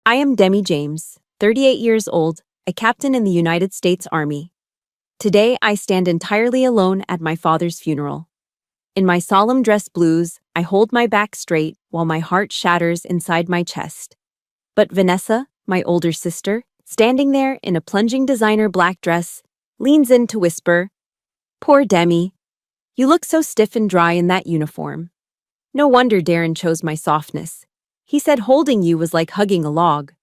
I am Demi James, 38 years old, a captain in the United States Army. Today, I stand entirely alone at my father's funeral. In my solemn dress blues, I hold my back straight while my heart shatters inside my chest. But Vanessa, my older sister, standing there in a plunging designer black dress, leans in to whisper, "Poor Demi. You look so stiff and dry in that uniform. No wonder Darren chose my softness. He said holding you was like hugging a log."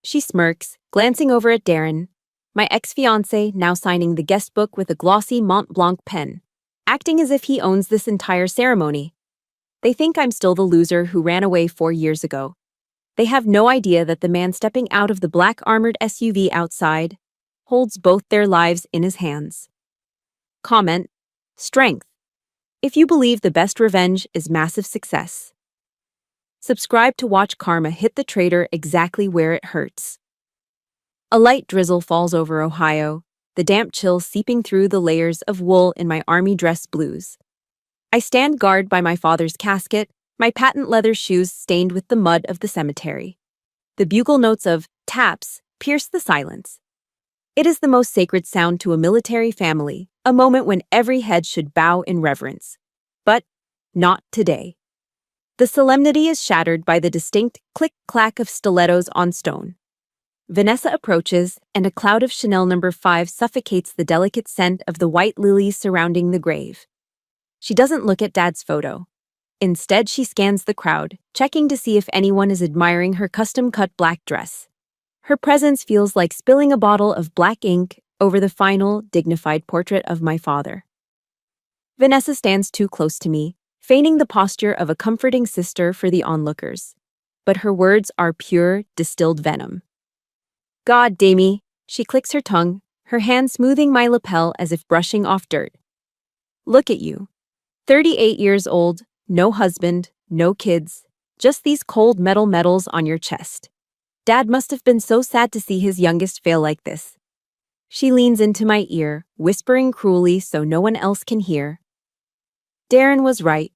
She smirks, glancing over at Darren, my ex-fiancé now signing the guest book with a glossy Mont Blanc pen, acting as if he owns this entire ceremony. They think I'm still the loser who ran away 4 years ago. They have no idea that the man stepping out of the black armored SUV outside holds both their lives in his hands. Comment: strength. If you believe the best revenge is massive success. Subscribe to watch karma hit the traitor exactly where it hurts. A light drizzle falls over Ohio, the damp chill seeping through the layers of wool in my army dress blues. I stand guard by my father's casket, my patent leather shoes stained with the mud of the cemetery. The bugle notes of taps pierce the silence. It is the most sacred sound to a military family, a moment when every head should bow in reverence. But not today. The solemnity is shattered by the distinct click-clack of stilettos on stone. Vanessa approaches, and a cloud of Chanel No. 5 suffocates the delicate scent of the white lilies surrounding the grave. She doesn't look at Dad's photo. Instead, she scans the crowd, checking to see if anyone is admiring her custom-cut black dress. Her presence feels like spilling a bottle of black ink over the final, dignified portrait of my father. Vanessa stands too close to me, feigning the posture of a comforting sister for the onlookers. But her words are pure, distilled venom. "God, Demi," she clicks her tongue, her hand smoothing my lapel as if brushing off dirt. "Look at you. 38 years old, no husband, no kids, just these cold metal medals on your chest. Dad must have been so sad to see his youngest fail like this." She leans into my ear, whispering cruelly so no one else can hear. "Darren was right.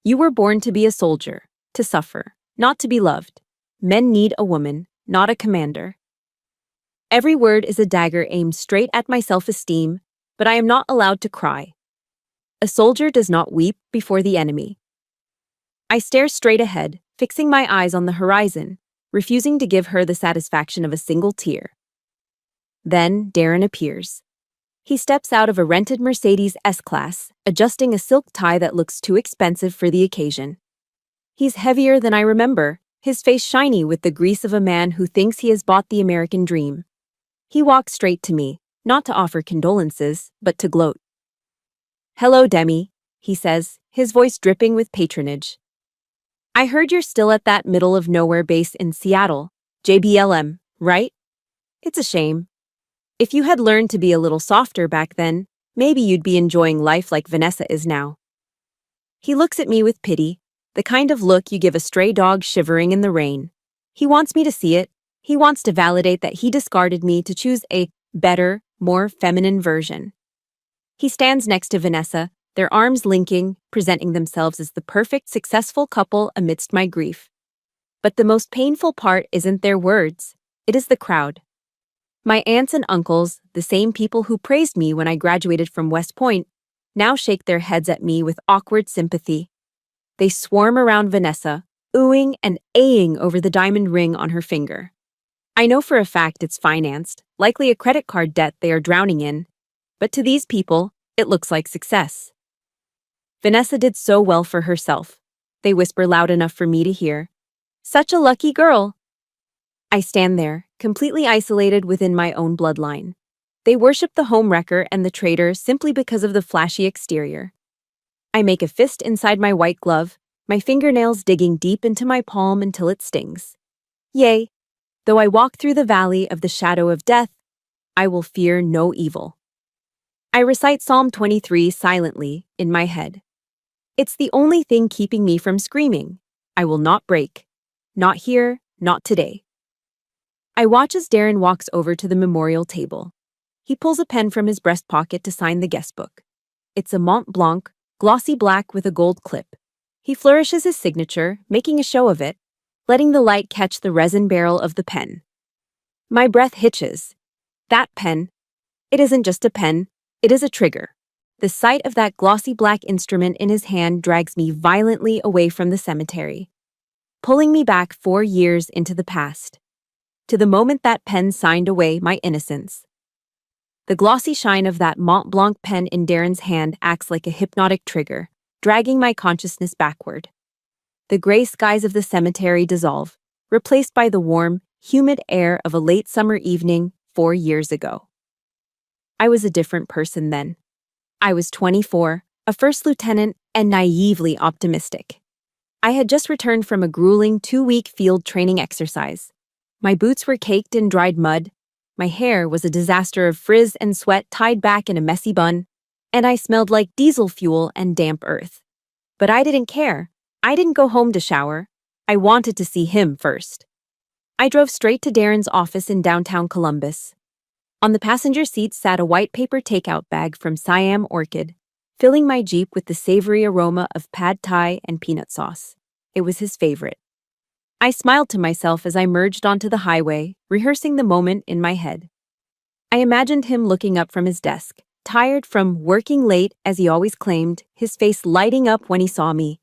You were born to be a soldier, to suffer, not to be loved. Men need a woman, not a commander." Every word is a dagger aimed straight at my self-esteem, but I am not allowed to cry. A soldier does not weep before the enemy. I stare straight ahead, fixing my eyes on the horizon, refusing to give her the satisfaction of a single tear. Then Darren appears. He steps out of a rented Mercedes S-Class, adjusting a silk tie that looks too expensive for the occasion. He's heavier than I remember, his face shiny with the grease of a man who thinks he has bought the American dream. He walks straight to me, not to offer condolences, but to gloat. "Hello, Demi," he says, his voice dripping with patronage. "I heard you're still at that middle-of-nowhere base in Seattle, JBLM, right? It's a shame. If you had learned to be a little softer back then, maybe you'd be enjoying life like Vanessa is now." He looks at me with pity, the kind of look you give a stray dog shivering in the rain. He wants me to see it. He wants to validate that he discarded me to choose a better, more feminine version. He stands next to Vanessa, their arms linking, presenting themselves as the perfect, successful couple amidst my grief. But the most painful part isn't their words. It is the crowd. My aunts and uncles, the same people who praised me when I graduated from West Point, now shake their heads at me with awkward sympathy. They swarm around Vanessa, oohing and aahing over the diamond ring on her finger. I know for a fact it's financed, likely a credit card debt they are drowning in, but to these people, it looks like success. "Vanessa did so well for herself," they whisper loud enough for me to hear. "Such a lucky girl." I stand there, completely isolated within my own bloodline. They worship the homewrecker and the traitor simply because of the flashy exterior. I make a fist inside my white glove, my fingernails digging deep into my palm until it stings. Yea, though I walk through the valley of the shadow of death, I will fear no evil. I recite Psalm 23 silently in my head. It's the only thing keeping me from screaming. I will not break. Not here, not today. I watch as Darren walks over to the memorial table. He pulls a pen from his breast pocket to sign the guest book. It's a Mont Blanc, glossy black with a gold clip. He flourishes his signature, making a show of it, letting the light catch the resin barrel of the pen. My breath hitches. That pen. It isn't just a pen, it is a trigger. The sight of that glossy black instrument in his hand drags me violently away from the cemetery, pulling me back 4 years into the past, to the moment that pen signed away my innocence. The glossy shine of that Mont Blanc pen in Darren's hand acts like a hypnotic trigger, dragging my consciousness backward. The gray skies of the cemetery dissolve, replaced by the warm, humid air of a late summer evening 4 years ago. I was a different person then. I was 24, a first lieutenant, and naively optimistic. I had just returned from a grueling 2-week field training exercise. My boots were caked in dried mud, my hair was a disaster of frizz and sweat tied back in a messy bun, and I smelled like diesel fuel and damp earth. But I didn't care. I didn't go home to shower. I wanted to see him first. I drove straight to Darren's office in downtown Columbus. On the passenger seat sat a white paper takeout bag from Siam Orchid, filling my Jeep with the savory aroma of pad thai and peanut sauce. It was his favorite. I smiled to myself as I merged onto the highway, rehearsing the moment in my head. I imagined him looking up from his desk, tired from working late as he always claimed, his face lighting up when he saw me.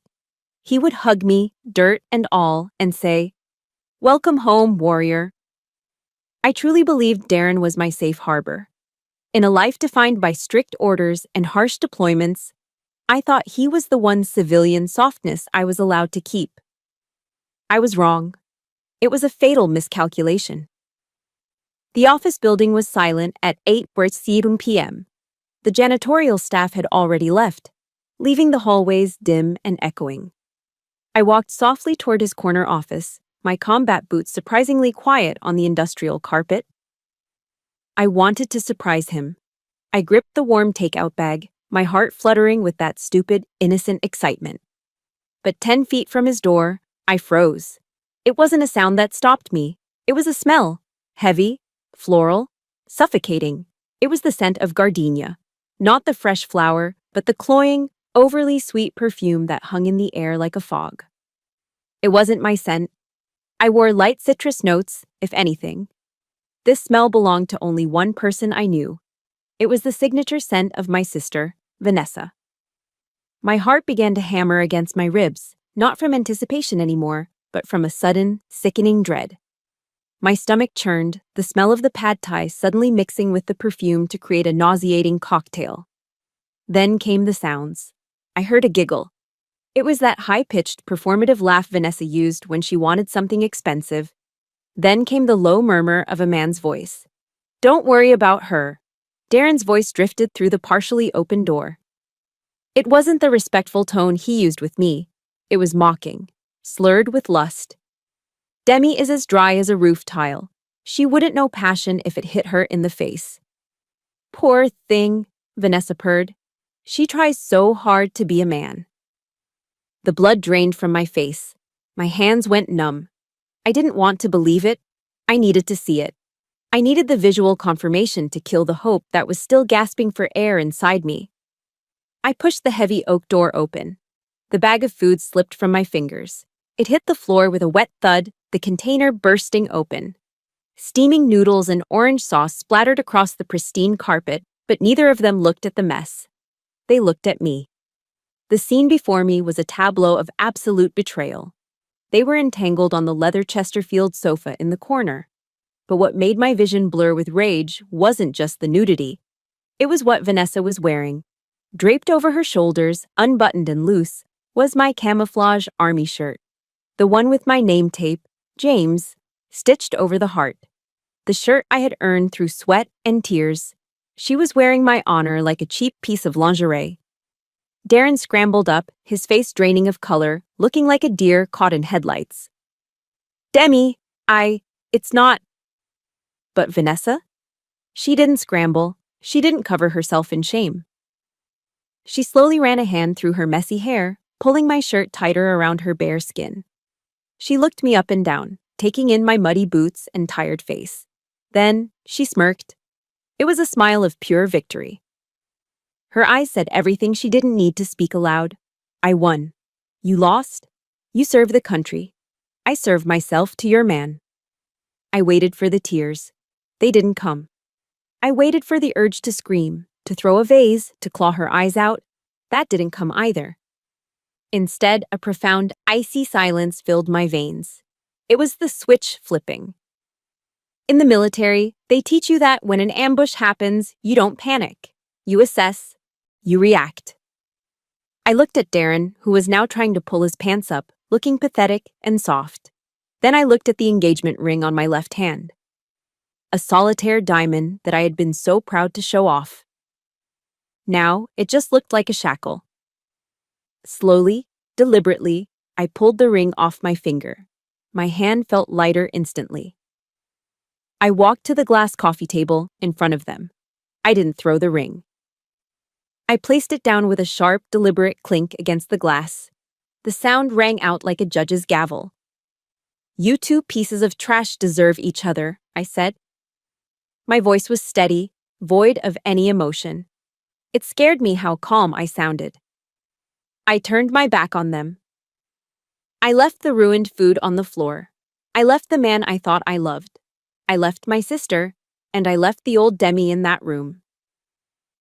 He would hug me, dirt and all, and say, "Welcome home, warrior." I truly believed Darren was my safe harbor. In a life defined by strict orders and harsh deployments, I thought he was the one civilian softness I was allowed to keep. I was wrong. It was a fatal miscalculation. The office building was silent at 8:07 p.m. The janitorial staff had already left, leaving the hallways dim and echoing. I walked softly toward his corner office, my combat boots surprisingly quiet on the industrial carpet. I wanted to surprise him. I gripped the warm takeout bag, my heart fluttering with that stupid, innocent excitement. But 10 feet from his door, I froze. It wasn't a sound that stopped me. It was a smell. Heavy, floral, suffocating. It was the scent of gardenia. Not the fresh flower, but the cloying, overly sweet perfume that hung in the air like a fog. It wasn't my scent. I wore light citrus notes, if anything. This smell belonged to only one person I knew. It was the signature scent of my sister, Vanessa. My heart began to hammer against my ribs, not from anticipation anymore, but from a sudden, sickening dread. My stomach churned, the smell of the pad thai suddenly mixing with the perfume to create a nauseating cocktail. Then came the sounds. I heard a giggle. It was that high-pitched, performative laugh Vanessa used when she wanted something expensive. Then came the low murmur of a man's voice. "Don't worry about her." Darren's voice drifted through the partially open door. It wasn't the respectful tone he used with me. It was mocking, slurred with lust. "Demi is as dry as a roof tile. She wouldn't know passion if it hit her in the face." "Poor thing," Vanessa purred. "She tries so hard to be a man." The blood drained from my face. My hands went numb. I didn't want to believe it. I needed to see it. I needed the visual confirmation to kill the hope that was still gasping for air inside me. I pushed the heavy oak door open. The bag of food slipped from my fingers. It hit the floor with a wet thud, the container bursting open. Steaming noodles and orange sauce splattered across the pristine carpet, but neither of them looked at the mess. They looked at me. The scene before me was a tableau of absolute betrayal. They were entangled on the leather Chesterfield sofa in the corner. But what made my vision blur with rage wasn't just the nudity. It was what Vanessa was wearing. Draped over her shoulders, unbuttoned and loose, was my camouflage army shirt. The one with my name tape, James, stitched over the heart. The shirt I had earned through sweat and tears. She was wearing my honor like a cheap piece of lingerie. Darren scrambled up, his face draining of color, looking like a deer caught in headlights. "Demi, it's not." But Vanessa? She didn't scramble. She didn't cover herself in shame. She slowly ran a hand through her messy hair, pulling my shirt tighter around her bare skin. She looked me up and down, taking in my muddy boots and tired face. Then she smirked. It was a smile of pure victory. Her eyes said everything she didn't need to speak aloud. "I won. You lost. You serve the country." I serve myself to your man. I waited for the tears. They didn't come. I waited for the urge to scream, to throw a vase, to claw her eyes out. That didn't come either. Instead, a profound, icy silence filled my veins. It was the switch flipping. In the military, they teach you that when an ambush happens, you don't panic. You assess. You react. I looked at Darren, who was now trying to pull his pants up, looking pathetic and soft. Then I looked at the engagement ring on my left hand. A solitaire diamond that I had been so proud to show off. Now, it just looked like a shackle. Slowly, deliberately, I pulled the ring off my finger. My hand felt lighter instantly. I walked to the glass coffee table in front of them. I didn't throw the ring. I placed it down with a sharp, deliberate clink against the glass. The sound rang out like a judge's gavel. "You two pieces of trash deserve each other," I said. My voice was steady, void of any emotion. It scared me how calm I sounded. I turned my back on them. I left the ruined food on the floor. I left the man I thought I loved. I left my sister, and I left the old Demi in that room.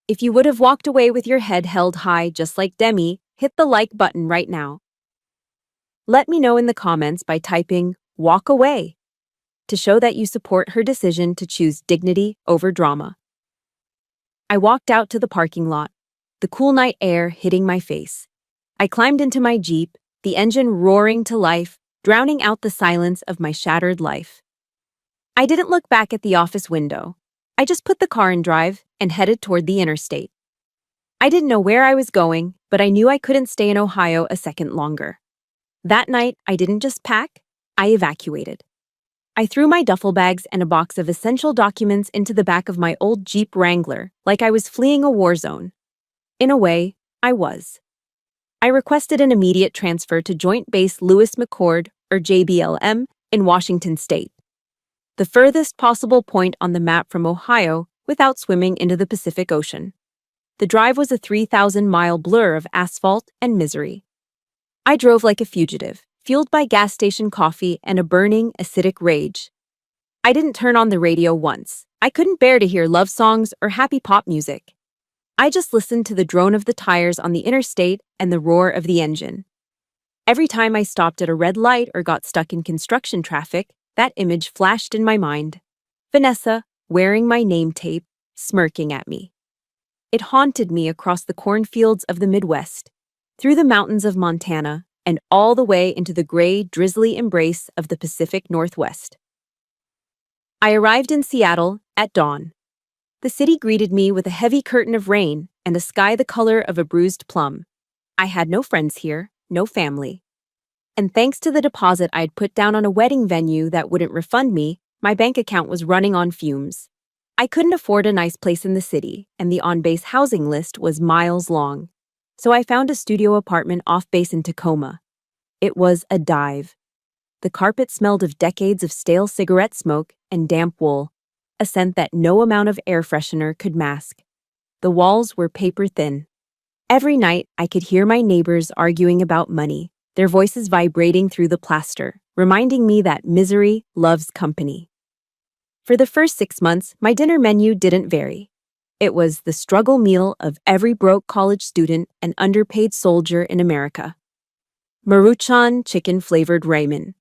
If you would have walked away with your head held high just like Demi, hit the like button right now. Let me know in the comments by typing "walk away" to show that you support her decision to choose dignity over drama. I walked out to the parking lot, the cool night air hitting my face. I climbed into my Jeep, the engine roaring to life, drowning out the silence of my shattered life. I didn't look back at the office window. I just put the car in drive and headed toward the interstate. I didn't know where I was going, but I knew I couldn't stay in Ohio a second longer. That night, I didn't just pack, I evacuated. I threw my duffel bags and a box of essential documents into the back of my old Jeep Wrangler, like I was fleeing a war zone. In a way, I was. I requested an immediate transfer to Joint Base Lewis McChord, or JBLM, in Washington State, the furthest possible point on the map from Ohio without swimming into the Pacific Ocean. The drive was a 3,000-mile blur of asphalt and misery. I drove like a fugitive, fueled by gas station coffee and a burning, acidic rage. I didn't turn on the radio once. I couldn't bear to hear love songs or happy pop music. I just listened to the drone of the tires on the interstate and the roar of the engine. Every time I stopped at a red light or got stuck in construction traffic, that image flashed in my mind. Vanessa, wearing my name tape, smirking at me. It haunted me across the cornfields of the Midwest, through the mountains of Montana, and all the way into the gray, drizzly embrace of the Pacific Northwest. I arrived in Seattle at dawn. The city greeted me with a heavy curtain of rain and a sky the color of a bruised plum. I had no friends here, no family. And thanks to the deposit I'd put down on a wedding venue that wouldn't refund me, my bank account was running on fumes. I couldn't afford a nice place in the city, and the on-base housing list was miles long. So I found a studio apartment off-base in Tacoma. It was a dive. The carpet smelled of decades of stale cigarette smoke and damp wool, a scent that no amount of air freshener could mask. The walls were paper thin. Every night, I could hear my neighbors arguing about money, their voices vibrating through the plaster, reminding me that misery loves company. For the first 6 months, my dinner menu didn't vary. It was the struggle meal of every broke college student and underpaid soldier in America. Maruchan chicken-flavored ramen.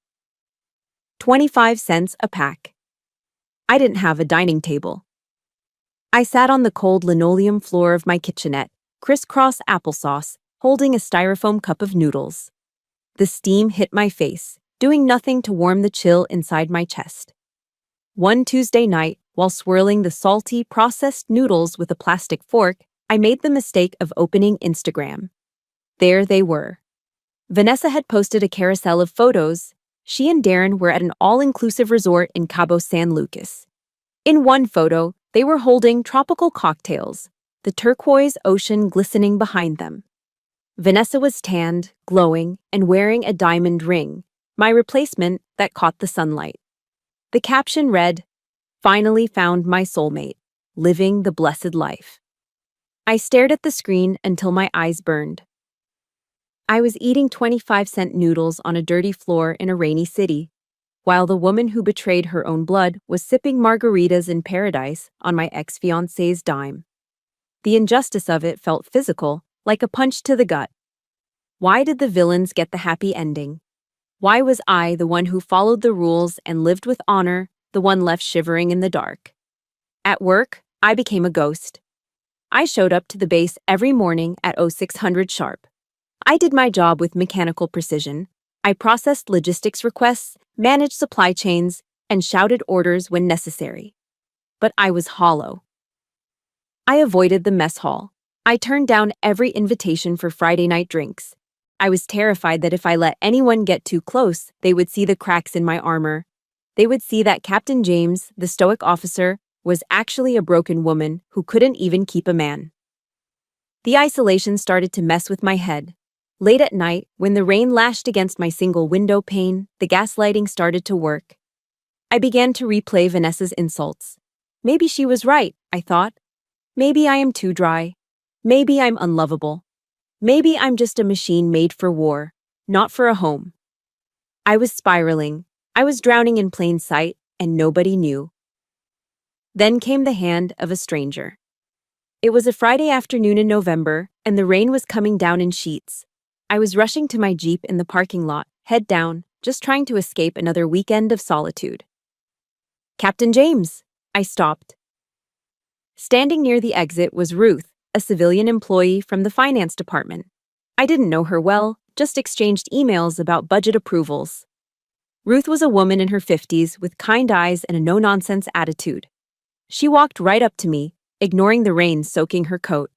25 cents a pack. I didn't have a dining table. I sat on the cold linoleum floor of my kitchenette, crisscross applesauce, holding a styrofoam cup of noodles. The steam hit my face, doing nothing to warm the chill inside my chest. One Tuesday night, while swirling the salty, processed noodles with a plastic fork, I made the mistake of opening Instagram. There they were. Vanessa had posted a carousel of photos. She and Darren were at an all-inclusive resort in Cabo San Lucas. In one photo, they were holding tropical cocktails, the turquoise ocean glistening behind them. Vanessa was tanned, glowing, and wearing a diamond ring, my replacement that caught the sunlight. The caption read, "Finally found my soulmate, living the blessed life." I stared at the screen until my eyes burned. I was eating 25-cent noodles on a dirty floor in a rainy city, while the woman who betrayed her own blood was sipping margaritas in paradise on my ex-fiancé's dime. The injustice of it felt physical, like a punch to the gut. Why did the villains get the happy ending? Why was I, the one who followed the rules and lived with honor, the one left shivering in the dark? At work, I became a ghost. I showed up to the base every morning at 0600 sharp. I did my job with mechanical precision. I processed logistics requests, managed supply chains, and shouted orders when necessary. But I was hollow. I avoided the mess hall. I turned down every invitation for Friday night drinks. I was terrified that if I let anyone get too close, they would see the cracks in my armor. They would see that Captain James, the stoic officer, was actually a broken woman who couldn't even keep a man. The isolation started to mess with my head. Late at night, when the rain lashed against my single window pane, the gaslighting started to work. I began to replay Vanessa's insults. Maybe she was right, I thought. Maybe I am too dry. Maybe I'm unlovable. Maybe I'm just a machine made for war, not for a home. I was spiraling. I was drowning in plain sight, and nobody knew. Then came the hand of a stranger. It was a Friday afternoon in November, and the rain was coming down in sheets. I was rushing to my Jeep in the parking lot, head down, just trying to escape another weekend of solitude. "Captain James!" I stopped. Standing near the exit was Ruth, a civilian employee from the finance department. I didn't know her well, just exchanged emails about budget approvals. Ruth was a woman in her 50s with kind eyes and a no-nonsense attitude. She walked right up to me, ignoring the rain soaking her coat.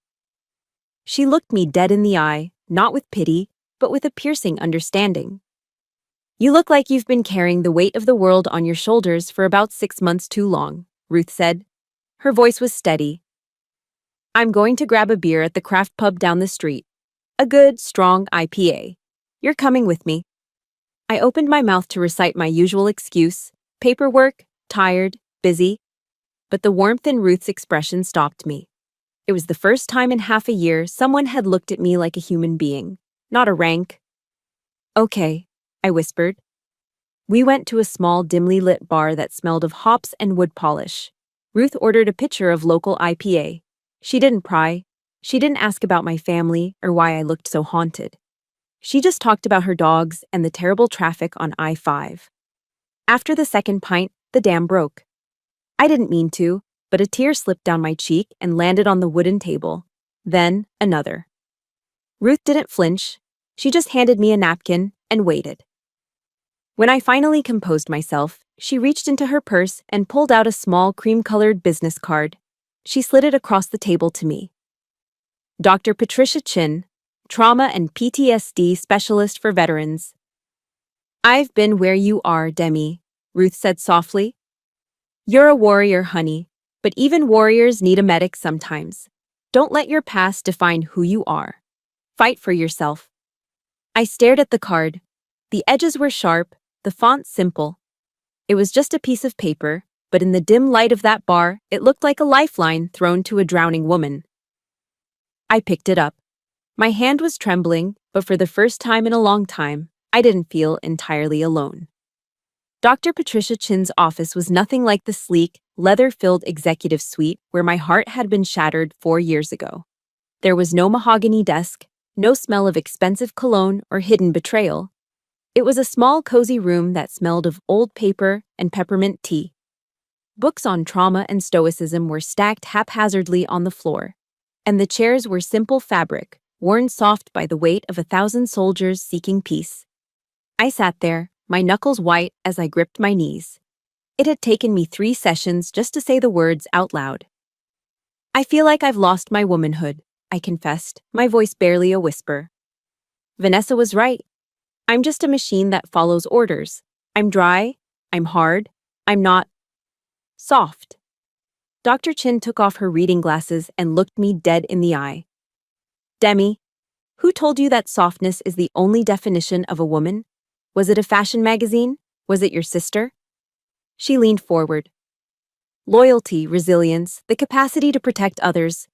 She looked me dead in the eye, not with pity, but with a piercing understanding. "You look like you've been carrying the weight of the world on your shoulders for about 6 months too long," Ruth said. Her voice was steady. "I'm going to grab a beer at the craft pub down the street. A good, strong IPA. You're coming with me." I opened my mouth to recite my usual excuse: paperwork, tired, busy. But the warmth in Ruth's expression stopped me. It was the first time in half a year someone had looked at me like a human being, not a rank. "Okay," I whispered. We went to a small, dimly lit bar that smelled of hops and wood polish. Ruth ordered a pitcher of local IPA. She didn't pry. She didn't ask about my family or why I looked so haunted. She just talked about her dogs and the terrible traffic on I-5. After the second pint, the dam broke. I didn't mean to, but a tear slipped down my cheek and landed on the wooden table. Then, another. Ruth didn't flinch. She just handed me a napkin and waited. When I finally composed myself, she reached into her purse and pulled out a small cream-colored business card. She slid it across the table to me. "Dr. Patricia Chin, Trauma and PTSD Specialist for Veterans." "I've been where you are, Demi," Ruth said softly. "You're a warrior, honey, but even warriors need a medic sometimes. Don't let your past define who you are. Fight for yourself." I stared at the card. The edges were sharp, the font simple. It was just a piece of paper, but in the dim light of that bar, it looked like a lifeline thrown to a drowning woman. I picked it up. My hand was trembling, but for the first time in a long time, I didn't feel entirely alone. Dr. Patricia Chin's office was nothing like the sleek, leather-filled executive suite where my heart had been shattered 4 years ago. There was no mahogany desk, no smell of expensive cologne or hidden betrayal. It was a small, cozy room that smelled of old paper and peppermint tea. Books on trauma and stoicism were stacked haphazardly on the floor, and the chairs were simple fabric, worn soft by the weight of 1,000 soldiers seeking peace. I sat there, my knuckles white as I gripped my knees. It had taken me 3 sessions just to say the words out loud. "I feel like I've lost my womanhood," I confessed, my voice barely a whisper. Vanessa was right. I'm just a machine that follows orders. I'm dry, I'm hard, I'm not soft. Dr. Chin took off her reading glasses and looked me dead in the eye. "Demi, who told you that softness is the only definition of a woman? Was it a fashion magazine? Was it your sister?" She leaned forward. "Loyalty, resilience, the capacity to protect others.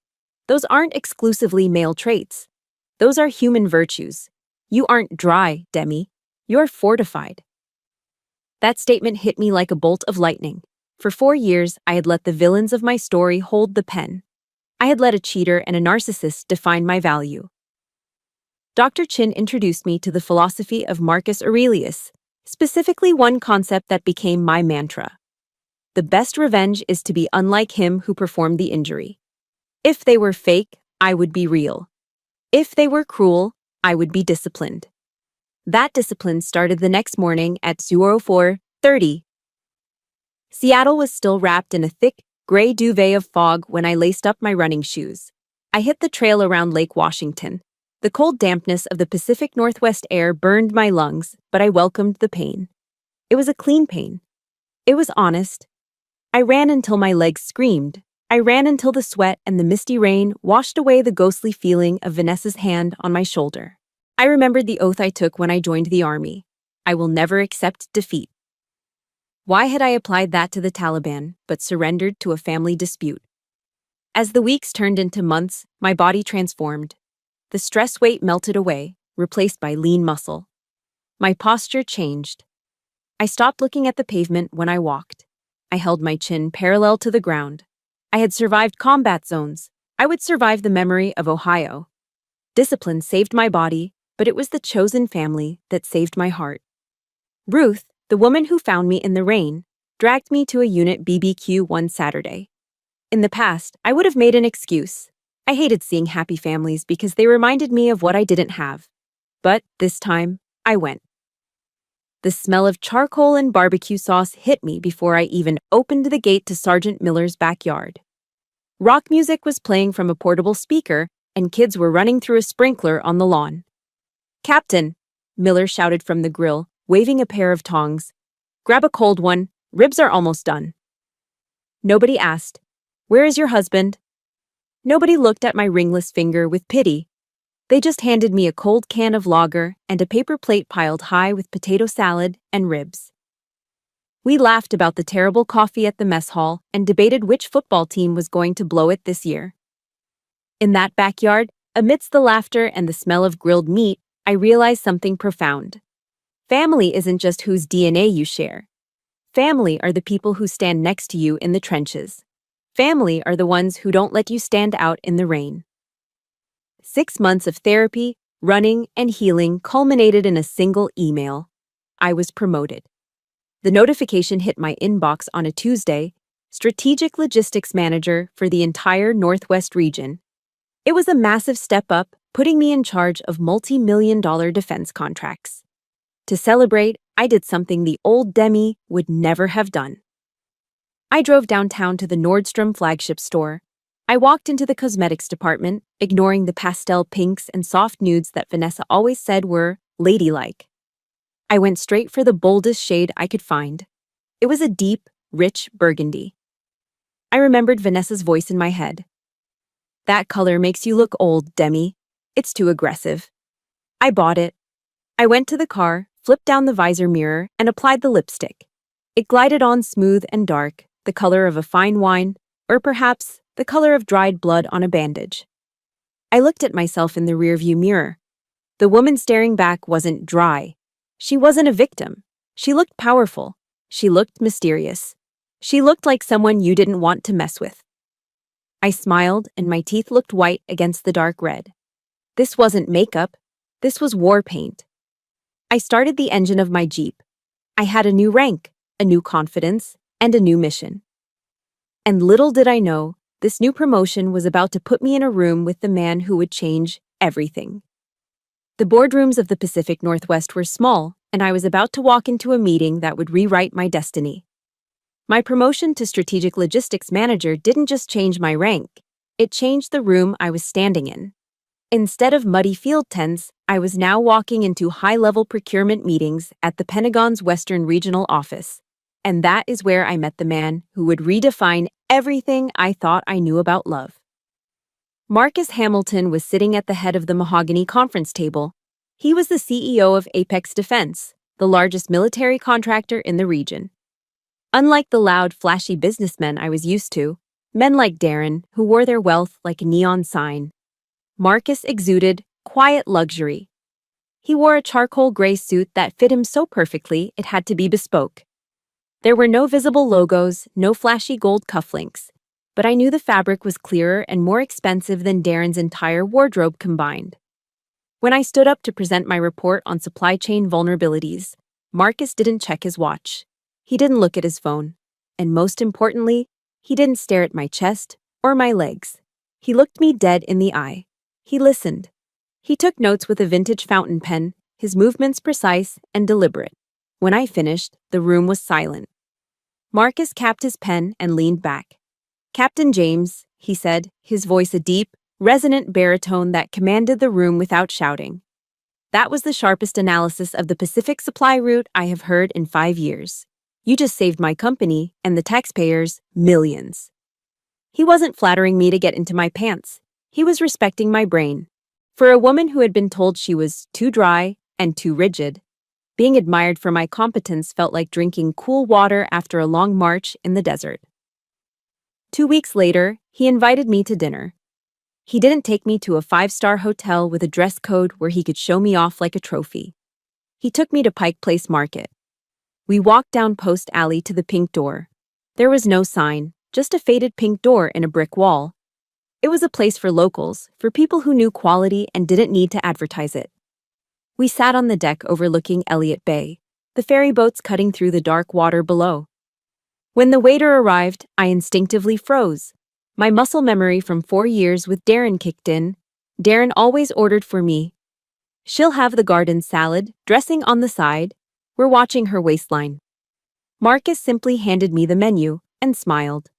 Those aren't exclusively male traits. Those are human virtues. You aren't dry, Demi. You're fortified. That statement hit me like a bolt of lightning. For 4 years, I had let the villains of my story hold the pen. I had let a cheater and a narcissist define my value. Dr. Chin introduced me to the philosophy of Marcus Aurelius, specifically one concept that became my mantra. The best revenge is to be unlike him who performed the injury. If they were fake, I would be real. If they were cruel, I would be disciplined. That discipline started the next morning at 04:30. Seattle was still wrapped in a thick, gray duvet of fog when I laced up my running shoes. I hit the trail around Lake Washington. The cold dampness of the Pacific Northwest air burned my lungs, but I welcomed the pain. It was a clean pain. It was honest. I ran until my legs screamed. I ran until the sweat and the misty rain washed away the ghostly feeling of Vanessa's hand on my shoulder. I remembered the oath I took when I joined the army. I will never accept defeat. Why had I applied that to the Taliban, but surrendered to a family dispute? As the weeks turned into months, my body transformed. The stress weight melted away, replaced by lean muscle. My posture changed. I stopped looking at the pavement when I walked. I held my chin parallel to the ground. I had survived combat zones. I would survive the memory of Ohio. Discipline saved my body, but it was the chosen family that saved my heart. Ruth, the woman who found me in the rain, dragged me to a unit BBQ one Saturday. In the past, I would have made an excuse. I hated seeing happy families because they reminded me of what I didn't have. But this time, I went. The smell of charcoal and barbecue sauce hit me before I even opened the gate to Sergeant Miller's backyard. Rock music was playing from a portable speaker, and kids were running through a sprinkler on the lawn. "Captain," Miller shouted from the grill, waving a pair of tongs. "Grab a cold one, ribs are almost done." Nobody asked, "Where is your husband?" Nobody looked at my ringless finger with pity. They just handed me a cold can of lager and a paper plate piled high with potato salad and ribs. We laughed about the terrible coffee at the mess hall and debated which football team was going to blow it this year. In that backyard, amidst the laughter and the smell of grilled meat, I realized something profound. Family isn't just whose DNA you share. Family are the people who stand next to you in the trenches. Family are the ones who don't let you stand out in the rain. 6 months of therapy, running, and healing culminated in a single email. I was promoted. The notification hit my inbox on a Tuesday, Strategic Logistics Manager for the entire Northwest region. It was a massive step up, putting me in charge of multi-million-dollar defense contracts. To celebrate, I did something the old Demi would never have done. I drove downtown to the Nordstrom flagship store. I walked into the cosmetics department, ignoring the pastel pinks and soft nudes that Vanessa always said were ladylike. I went straight for the boldest shade I could find. It was a deep, rich burgundy. I remembered Vanessa's voice in my head. "That color makes you look old, Demi. It's too aggressive." I bought it. I went to the car, flipped down the visor mirror, and applied the lipstick. It glided on smooth and dark, the color of a fine wine, or perhaps the color of dried blood on a bandage. I looked at myself in the rearview mirror. The woman staring back wasn't dry. She wasn't a victim. She looked powerful. She looked mysterious. She looked like someone you didn't want to mess with. I smiled, and my teeth looked white against the dark red. This wasn't makeup. This was war paint. I started the engine of my Jeep. I had a new rank, a new confidence, and a new mission. And little did I know, this new promotion was about to put me in a room with the man who would change everything. The boardrooms of the Pacific Northwest were small, and I was about to walk into a meeting that would rewrite my destiny. My promotion to Strategic Logistics Manager didn't just change my rank, it changed the room I was standing in. Instead of muddy field tents, I was now walking into high-level procurement meetings at the Pentagon's Western Regional Office. And that is where I met the man who would redefine everything I thought I knew about love. Marcus Hamilton was sitting at the head of the mahogany conference table. He was the CEO of Apex Defense, the largest military contractor in the region. Unlike the loud, flashy businessmen I was used to, men like Darren, who wore their wealth like a neon sign, Marcus exuded quiet luxury. He wore a charcoal gray suit that fit him so perfectly it had to be bespoke. There were no visible logos, no flashy gold cufflinks, but I knew the fabric was clearer and more expensive than Darren's entire wardrobe combined. When I stood up to present my report on supply chain vulnerabilities, Marcus didn't check his watch. He didn't look at his phone. And most importantly, he didn't stare at my chest or my legs. He looked me dead in the eye. He listened. He took notes with a vintage fountain pen, his movements precise and deliberate. When I finished, the room was silent. Marcus capped his pen and leaned back. "Captain James," he said, his voice a deep, resonant baritone that commanded the room without shouting. "That was the sharpest analysis of the Pacific supply route I have heard in 5 years. You just saved my company and the taxpayers millions." He wasn't flattering me to get into my pants. He was respecting my brain. For a woman who had been told she was too dry and too rigid, being admired for my competence felt like drinking cool water after a long march in the desert. 2 weeks later, he invited me to dinner. He didn't take me to a 5-star hotel with a dress code where he could show me off like a trophy. He took me to Pike Place Market. We walked down Post Alley to the pink door. There was no sign, just a faded pink door in a brick wall. It was a place for locals, for people who knew quality and didn't need to advertise it. We sat on the deck overlooking Elliott Bay, the ferry boats cutting through the dark water below. When the waiter arrived, I instinctively froze. My muscle memory from 4 years with Darren kicked in. Darren always ordered for me. "She'll have the garden salad, dressing on the side." We're watching her waistline. Marcus simply handed me the menu and smiled.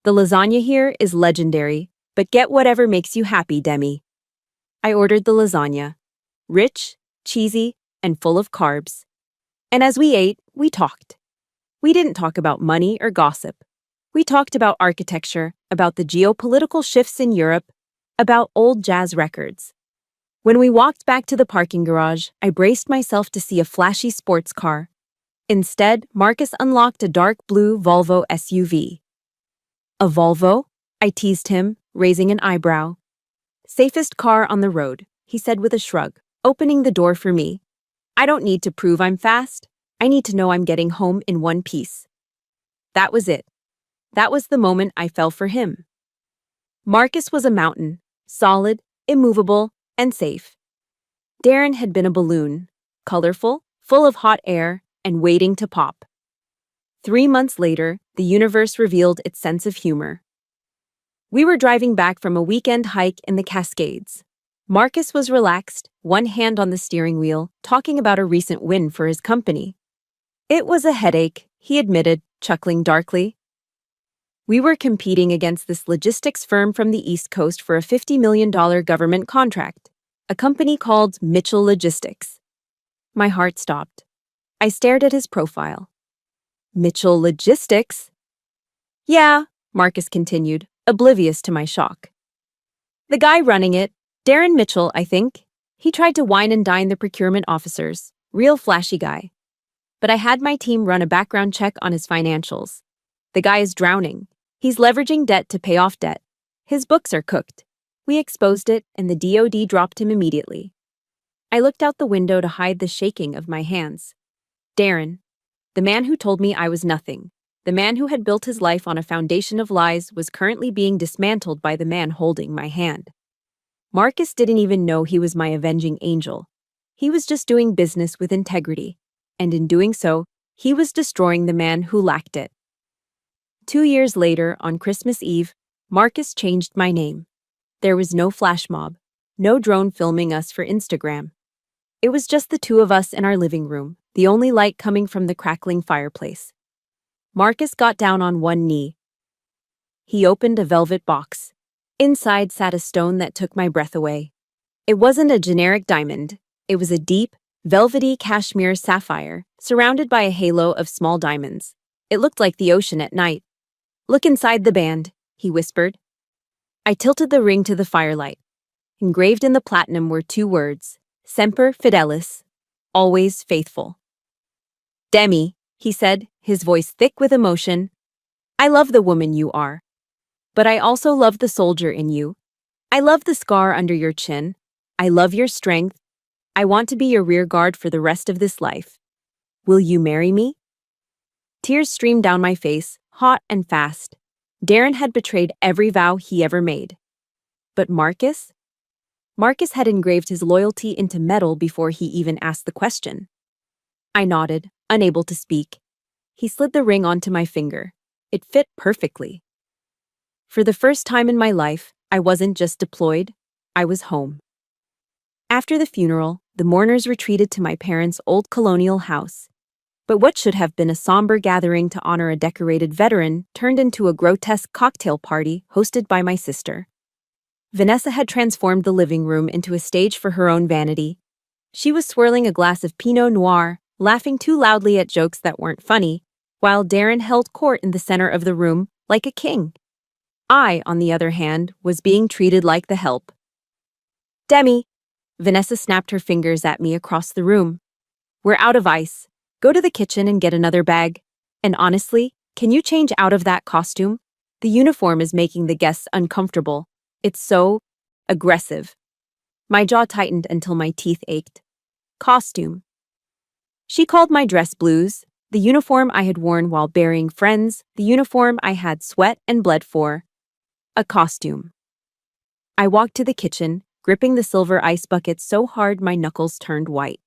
"The lasagna here is legendary, but get whatever makes you happy, Demi." I ordered the lasagna. Rich, cheesy, and full of carbs. And as we ate, we talked. We didn't talk about money or gossip. We talked about architecture, about the geopolitical shifts in Europe, about old jazz records. When we walked back to the parking garage, I braced myself to see a flashy sports car. Instead, Marcus unlocked a dark blue Volvo SUV. "A Volvo?" I teased him, raising an eyebrow. "Safest car on the road," he said with a shrug, opening the door for me. "I don't need to prove I'm fast. I need to know I'm getting home in one piece." That was it. That was the moment I fell for him. Marcus was a mountain, solid, immovable, and safe. Darren had been a balloon, colorful, full of hot air, and waiting to pop. 3 months later, the universe revealed its sense of humor. We were driving back from a weekend hike in the Cascades. Marcus was relaxed, one hand on the steering wheel, talking about a recent win for his company. "It was a headache," he admitted, chuckling darkly. We were competing against this logistics firm from the East Coast for a $50 million government contract, a company called Mitchell Logistics. My heart stopped. I stared at his profile. "Mitchell Logistics?" "Yeah," Marcus continued, oblivious to my shock. "The guy running it, Darren Mitchell, I think. He tried to wine and dine the procurement officers. Real flashy guy. But I had my team run a background check on his financials. The guy is drowning. He's leveraging debt to pay off debt. His books are cooked. We exposed it, and the DOD dropped him immediately." I looked out the window to hide the shaking of my hands. Darren, the man who told me I was nothing, the man who had built his life on a foundation of lies, was currently being dismantled by the man holding my hand. Marcus didn't even know he was my avenging angel. He was just doing business with integrity, and in doing so, he was destroying the man who lacked it. 2 years later, on Christmas Eve, Marcus changed my name. There was no flash mob, no drone filming us for Instagram. It was just the two of us in our living room, the only light coming from the crackling fireplace. Marcus got down on one knee. He opened a velvet box. Inside sat a stone that took my breath away. It wasn't a generic diamond. It was a deep, velvety cashmere sapphire, surrounded by a halo of small diamonds. It looked like the ocean at night. "Look inside the band," he whispered. I tilted the ring to the firelight. Engraved in the platinum were 2 words, Semper Fidelis, always faithful. "Demi," he said, his voice thick with emotion, "I love the woman you are. But I also love the soldier in you. I love the scar under your chin. I love your strength. I want to be your rear guard for the rest of this life. Will you marry me? Tears streamed down my face, hot and fast. Darren had betrayed every vow he ever made. But Marcus? Marcus had engraved his loyalty into metal before he even asked the question. I nodded, unable to speak. He slid the ring onto my finger. It fit perfectly. For the first time in my life, I wasn't just deployed, I was home. After the funeral, the mourners retreated to my parents' old colonial house. But what should have been a somber gathering to honor a decorated veteran turned into a grotesque cocktail party hosted by my sister. Vanessa had transformed the living room into a stage for her own vanity. She was swirling a glass of Pinot Noir, laughing too loudly at jokes that weren't funny, while Darren held court in the center of the room like a king. I, on the other hand, was being treated like the help. Demi! Vanessa snapped her fingers at me across the room. We're out of ice. Go to the kitchen and get another bag. And honestly, can you change out of that costume? The uniform is making the guests uncomfortable. It's so aggressive. My jaw tightened until my teeth ached. Costume. She called my dress blues, the uniform I had worn while burying friends, the uniform I had sweat and bled for. A costume. I walked to the kitchen, gripping the silver ice bucket so hard my knuckles turned white.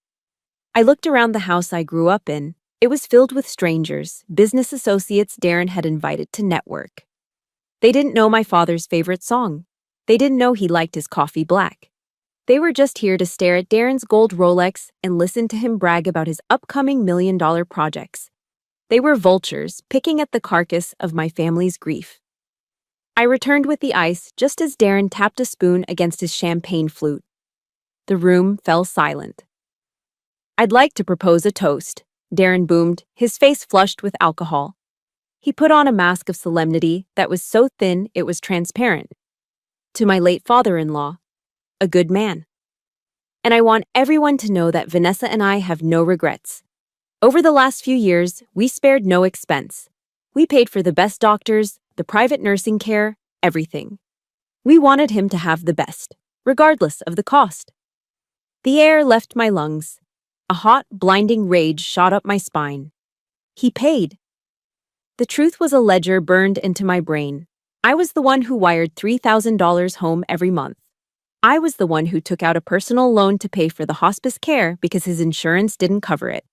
I looked around the house I grew up in. It was filled with strangers, business associates Darren had invited to network. They didn't know my father's favorite song. They didn't know he liked his coffee black. They were just here to stare at Darren's gold Rolex and listen to him brag about his upcoming million-dollar projects. They were vultures, picking at the carcass of my family's grief. I returned with the ice just as Darren tapped a spoon against his champagne flute. The room fell silent. I'd like to propose a toast, Darren boomed, his face flushed with alcohol. He put on a mask of solemnity that was so thin it was transparent. To my late father-in-law, a good man. And I want everyone to know that Vanessa and I have no regrets. Over the last few years, we spared no expense. We paid for the best doctors, the private nursing care, everything. We wanted him to have the best, regardless of the cost. The air left my lungs. A hot, blinding rage shot up my spine. He paid. The truth was a ledger burned into my brain. I was the one who wired $3,000 home every month. I was the one who took out a personal loan to pay for the hospice care because his insurance didn't cover it.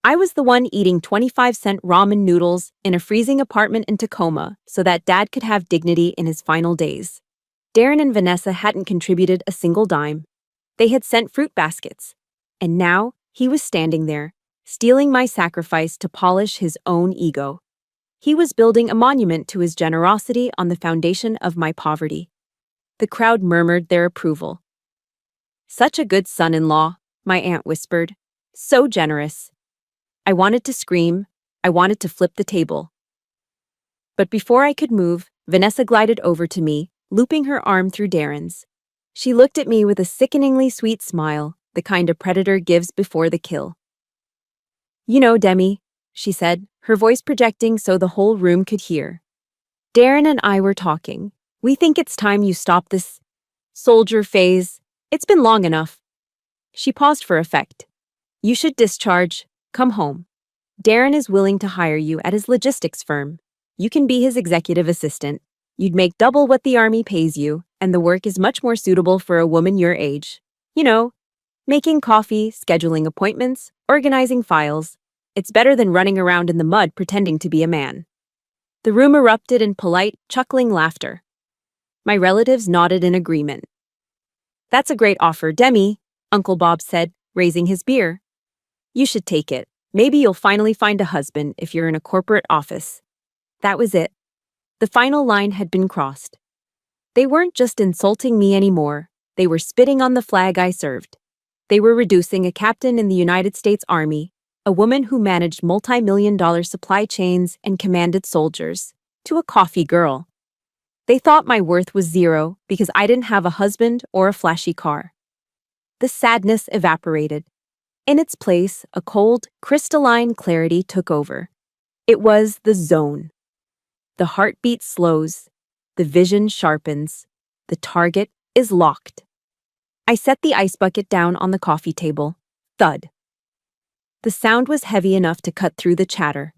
I was the one eating 25-cent ramen noodles in a freezing apartment in Tacoma so that Dad could have dignity in his final days. Darren and Vanessa hadn't contributed a single dime. They had sent fruit baskets. And now, he was standing there, stealing my sacrifice to polish his own ego. He was building a monument to his generosity on the foundation of my poverty. The crowd murmured their approval. Such a good son-in-law, my aunt whispered. So generous. I wanted to scream. I wanted to flip the table. But before I could move, Vanessa glided over to me, looping her arm through Darren's. She looked at me with a sickeningly sweet smile, the kind a predator gives before the kill. You know, Demi, she said, her voice projecting so the whole room could hear. Darren and I were talking. We think it's time you stop this soldier phase. It's been long enough. She paused for effect. You should discharge. Come home. Darren is willing to hire you at his logistics firm. You can be his executive assistant. You'd make double what the Army pays you, and the work is much more suitable for a woman your age. You know, making coffee, scheduling appointments, organizing files. It's better than running around in the mud pretending to be a man. The room erupted in polite, chuckling laughter. My relatives nodded in agreement. That's a great offer, Demi, Uncle Bob said, raising his beer. You should take it. Maybe you'll finally find a husband if you're in a corporate office. That was it. The final line had been crossed. They weren't just insulting me anymore. They were spitting on the flag I served. They were reducing a captain in the United States Army, a woman who managed multi-million-dollar supply chains and commanded soldiers, to a coffee girl. They thought my worth was zero because I didn't have a husband or a flashy car. The sadness evaporated. In its place, a cold, crystalline clarity took over. It was the zone. The heartbeat slows. The vision sharpens. The target is locked. I set the ice bucket down on the coffee table. Thud. The sound was heavy enough to cut through the chatter.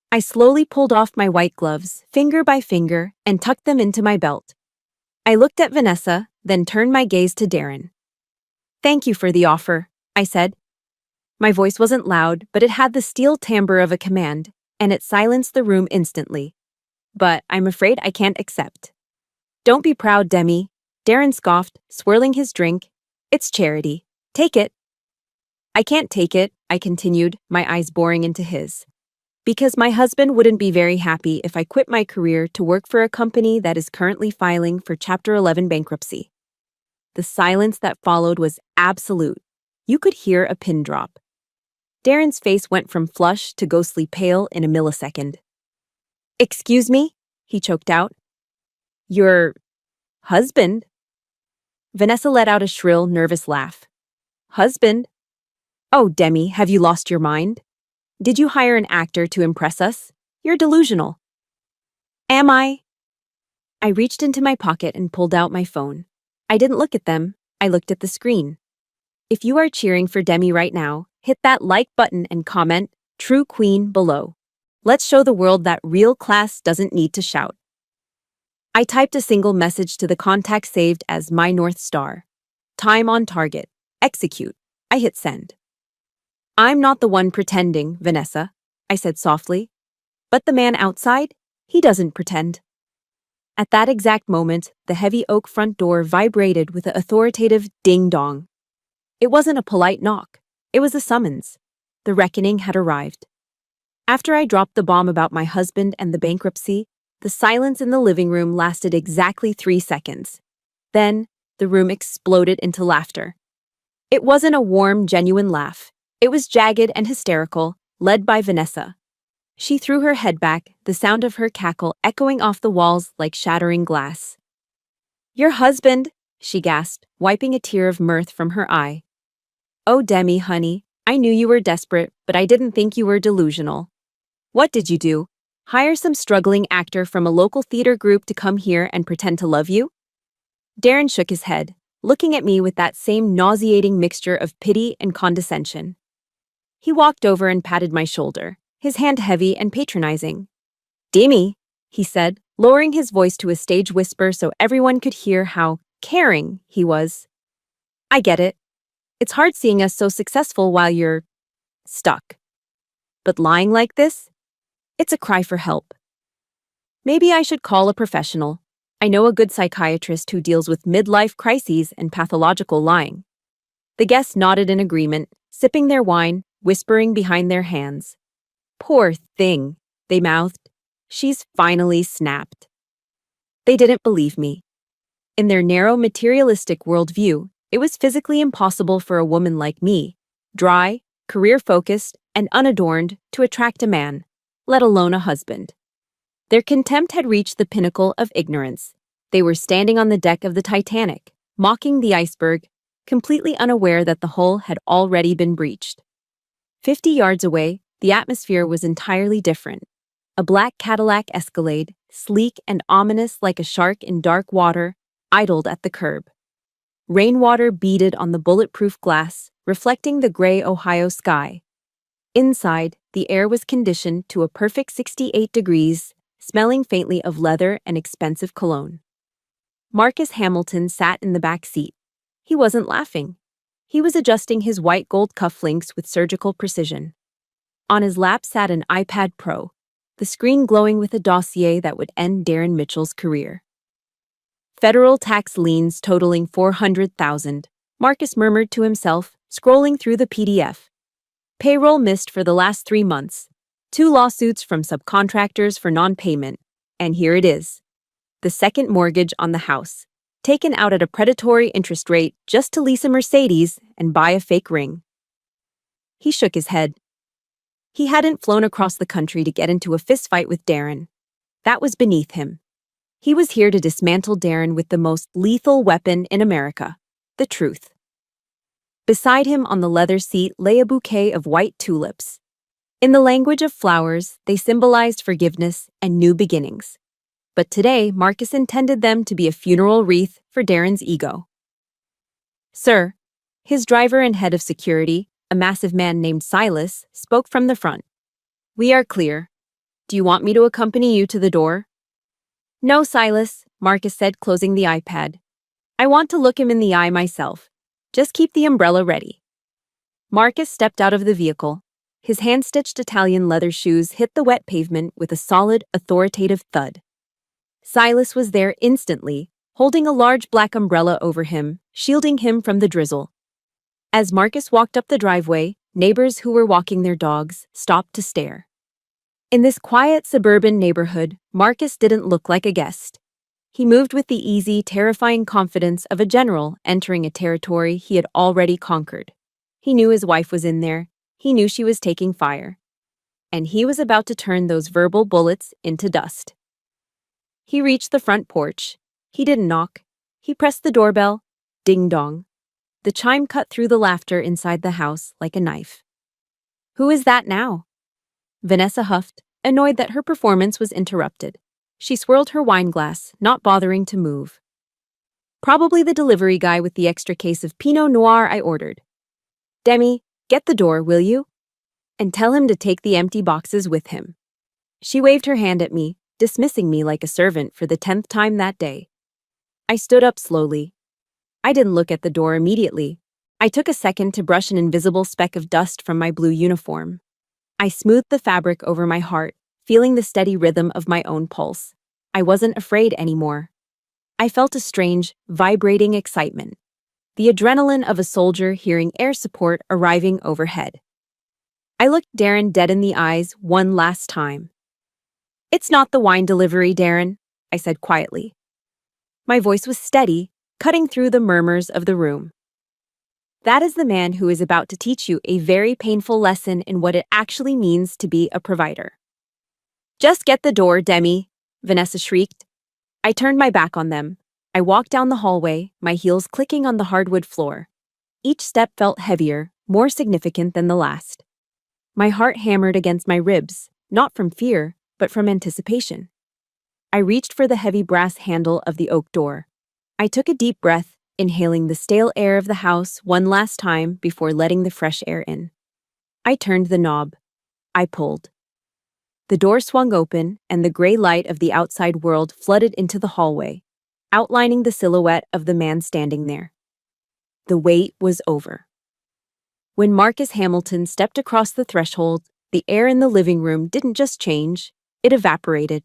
I slowly pulled off my white gloves, finger by finger, and tucked them into my belt. I looked at Vanessa, then turned my gaze to Darren. "Thank you for the offer," I said. My voice wasn't loud, but it had the steel timbre of a command, and it silenced the room instantly. "But I'm afraid I can't accept." "Don't be proud, Demi," Darren scoffed, swirling his drink. "It's charity. Take it." "I can't take it," I continued, my eyes boring into his. "Because my husband wouldn't be very happy if I quit my career to work for a company that is currently filing for Chapter 11 bankruptcy." The silence that followed was absolute. You could hear a pin drop. Darren's face went from flush to ghostly pale in a millisecond. "Excuse me?" he choked out. "Your husband?" Vanessa let out a shrill, nervous laugh. "Husband? Oh, Demi, have you lost your mind? Did you hire an actor to impress us? You're delusional." "Am I?" I reached into my pocket and pulled out my phone. I didn't look at them, I looked at the screen. If you are cheering for Demi right now, hit that like button and comment, "True Queen," below. Let's show the world that real class doesn't need to shout. I typed a single message to the contact saved as my North Star. Time on target. Execute. I hit send. "I'm not the one pretending, Vanessa," I said softly. "But the man outside, he doesn't pretend." At that exact moment, the heavy oak front door vibrated with an authoritative ding-dong. It wasn't a polite knock. It was a summons. The reckoning had arrived. After I dropped the bomb about my husband and the bankruptcy, the silence in the living room lasted exactly 3 seconds. Then, the room exploded into laughter. It wasn't a warm, genuine laugh. It was jagged and hysterical, led by Vanessa. She threw her head back, the sound of her cackle echoing off the walls like shattering glass. "Your husband," she gasped, wiping a tear of mirth from her eye. "Oh, Demi, honey, I knew you were desperate, but I didn't think you were delusional. What did you do? Hire some struggling actor from a local theater group to come here and pretend to love you?" Darren shook his head, looking at me with that same nauseating mixture of pity and condescension. He walked over and patted my shoulder, his hand heavy and patronizing. "Demi," he said, lowering his voice to a stage whisper so everyone could hear how caring he was. "I get it. It's hard seeing us so successful while you're stuck. But lying like this? It's a cry for help. Maybe I should call a professional. I know a good psychiatrist who deals with midlife crises and pathological lying." The guests nodded in agreement, sipping their wine, whispering behind their hands. "Poor thing," they mouthed. "She's finally snapped." They didn't believe me. In their narrow materialistic worldview, it was physically impossible for a woman like me, dry, career-focused, and unadorned, to attract a man, let alone a husband. Their contempt had reached the pinnacle of ignorance. They were standing on the deck of the Titanic, mocking the iceberg, completely unaware that the hull had already been breached. 50 yards away, the atmosphere was entirely different. A black Cadillac Escalade, sleek and ominous like a shark in dark water, idled at the curb. Rainwater beaded on the bulletproof glass, reflecting the gray Ohio sky. Inside, the air was conditioned to a perfect 68 degrees, smelling faintly of leather and expensive cologne. Marcus Hamilton sat in the back seat. He wasn't laughing. He was adjusting his white gold cufflinks with surgical precision. On his lap sat an iPad Pro, the screen glowing with a dossier that would end Darren Mitchell's career. Federal tax liens totaling $400,000, Marcus murmured to himself, scrolling through the PDF. Payroll missed for the last 3 months. 2 lawsuits from subcontractors for non-payment. And here it is. The second mortgage on the house, taken out at a predatory interest rate just to lease a Mercedes and buy a fake ring. He shook his head. He hadn't flown across the country to get into a fistfight with Darren. That was beneath him. He was here to dismantle Darren with the most lethal weapon in America, the truth. Beside him on the leather seat lay a bouquet of white tulips. In the language of flowers, they symbolized forgiveness and new beginnings. But today, Marcus intended them to be a funeral wreath for Darren's ego. Sir, his driver and head of security, a massive man named Silas, spoke from the front. We are clear. Do you want me to accompany you to the door? No, Silas, Marcus said, closing the iPad. I want to look him in the eye myself. Just keep the umbrella ready. Marcus stepped out of the vehicle. His hand-stitched Italian leather shoes hit the wet pavement with a solid, authoritative thud. Silas was there instantly, holding a large black umbrella over him, shielding him from the drizzle. As Marcus walked up the driveway, neighbors who were walking their dogs stopped to stare. In this quiet suburban neighborhood, Marcus didn't look like a guest. He moved with the easy, terrifying confidence of a general entering a territory he had already conquered. He knew his wife was in there. He knew she was taking fire. And he was about to turn those verbal bullets into dust. He reached the front porch. He didn't knock. He pressed the doorbell. Ding-dong. The chime cut through the laughter inside the house like a knife. Who is that now? Vanessa huffed, annoyed that her performance was interrupted. She swirled her wine glass, not bothering to move. Probably the delivery guy with the extra case of Pinot Noir I ordered. Demi, get the door, will you? And tell him to take the empty boxes with him. She waved her hand at me, dismissing me like a servant for the 10th time that day. I stood up slowly. I didn't look at the door immediately. I took a second to brush an invisible speck of dust from my blue uniform. I smoothed the fabric over my heart, feeling the steady rhythm of my own pulse. I wasn't afraid anymore. I felt a strange, vibrating excitement. The adrenaline of a soldier hearing air support arriving overhead. I looked Darren dead in the eyes one last time. It's not the wine delivery, Darren, I said quietly. My voice was steady, cutting through the murmurs of the room. That is the man who is about to teach you a very painful lesson in what it actually means to be a provider. Just get the door, Demi, Vanessa shrieked. I turned my back on them. I walked down the hallway, my heels clicking on the hardwood floor. Each step felt heavier, more significant than the last. My heart hammered against my ribs, not from fear, but from anticipation. I reached for the heavy brass handle of the oak door. I took a deep breath, inhaling the stale air of the house one last time before letting the fresh air in. I turned the knob. I pulled. The door swung open, and the gray light of the outside world flooded into the hallway, outlining the silhouette of the man standing there. The wait was over. When Marcus Hamilton stepped across the threshold, the air in the living room didn't just change, it evaporated.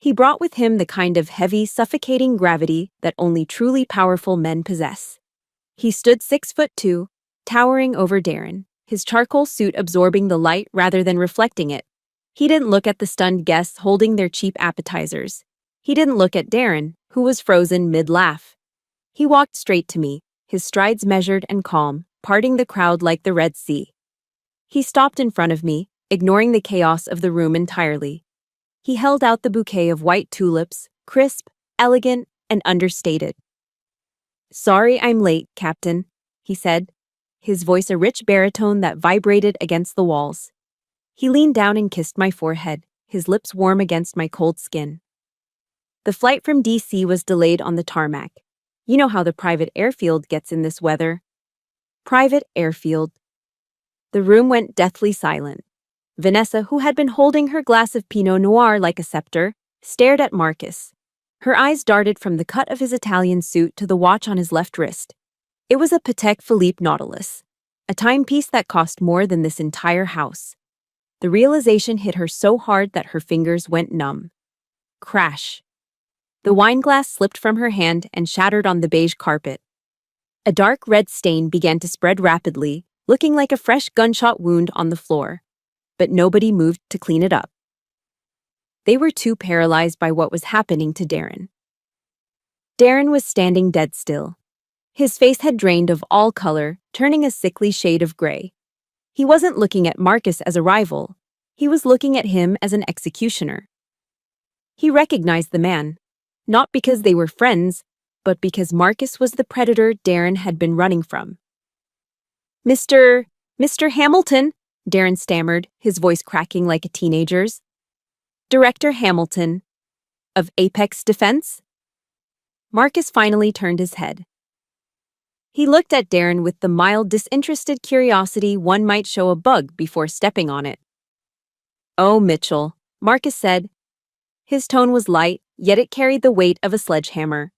He brought with him the kind of heavy, suffocating gravity that only truly powerful men possess. He stood 6'2", towering over Darren, his charcoal suit absorbing the light rather than reflecting it. He didn't look at the stunned guests holding their cheap appetizers. He didn't look at Darren, who was frozen mid-laugh. He walked straight to me, his strides measured and calm, parting the crowd like the Red Sea. He stopped in front of me, ignoring the chaos of the room entirely. He held out the bouquet of white tulips, crisp, elegant, and understated. Sorry I'm late, Captain, he said, his voice a rich baritone that vibrated against the walls. He leaned down and kissed my forehead, his lips warm against my cold skin. The flight from D.C. was delayed on the tarmac. You know how the private airfield gets in this weather. Private airfield. The room went deathly silent. Vanessa, who had been holding her glass of Pinot Noir like a scepter, stared at Marcus. Her eyes darted from the cut of his Italian suit to the watch on his left wrist. It was a Patek Philippe Nautilus, a timepiece that cost more than this entire house. The realization hit her so hard that her fingers went numb. Crash. The wine glass slipped from her hand and shattered on the beige carpet. A dark red stain began to spread rapidly, looking like a fresh gunshot wound on the floor. But nobody moved to clean it up. They were too paralyzed by what was happening to Darren. Darren was standing dead still. His face had drained of all color, turning a sickly shade of gray. He wasn't looking at Marcus as a rival. He was looking at him as an executioner. He recognized the man, not because they were friends, but because Marcus was the predator Darren had been running from. Mr. Hamilton, Darren stammered, his voice cracking like a teenager's. Director Hamilton, of Apex Defense? Marcus finally turned his head. He looked at Darren with the mild, disinterested curiosity one might show a bug before stepping on it. "Oh, Mitchell," Marcus said. His tone was light, yet it carried the weight of a sledgehammer.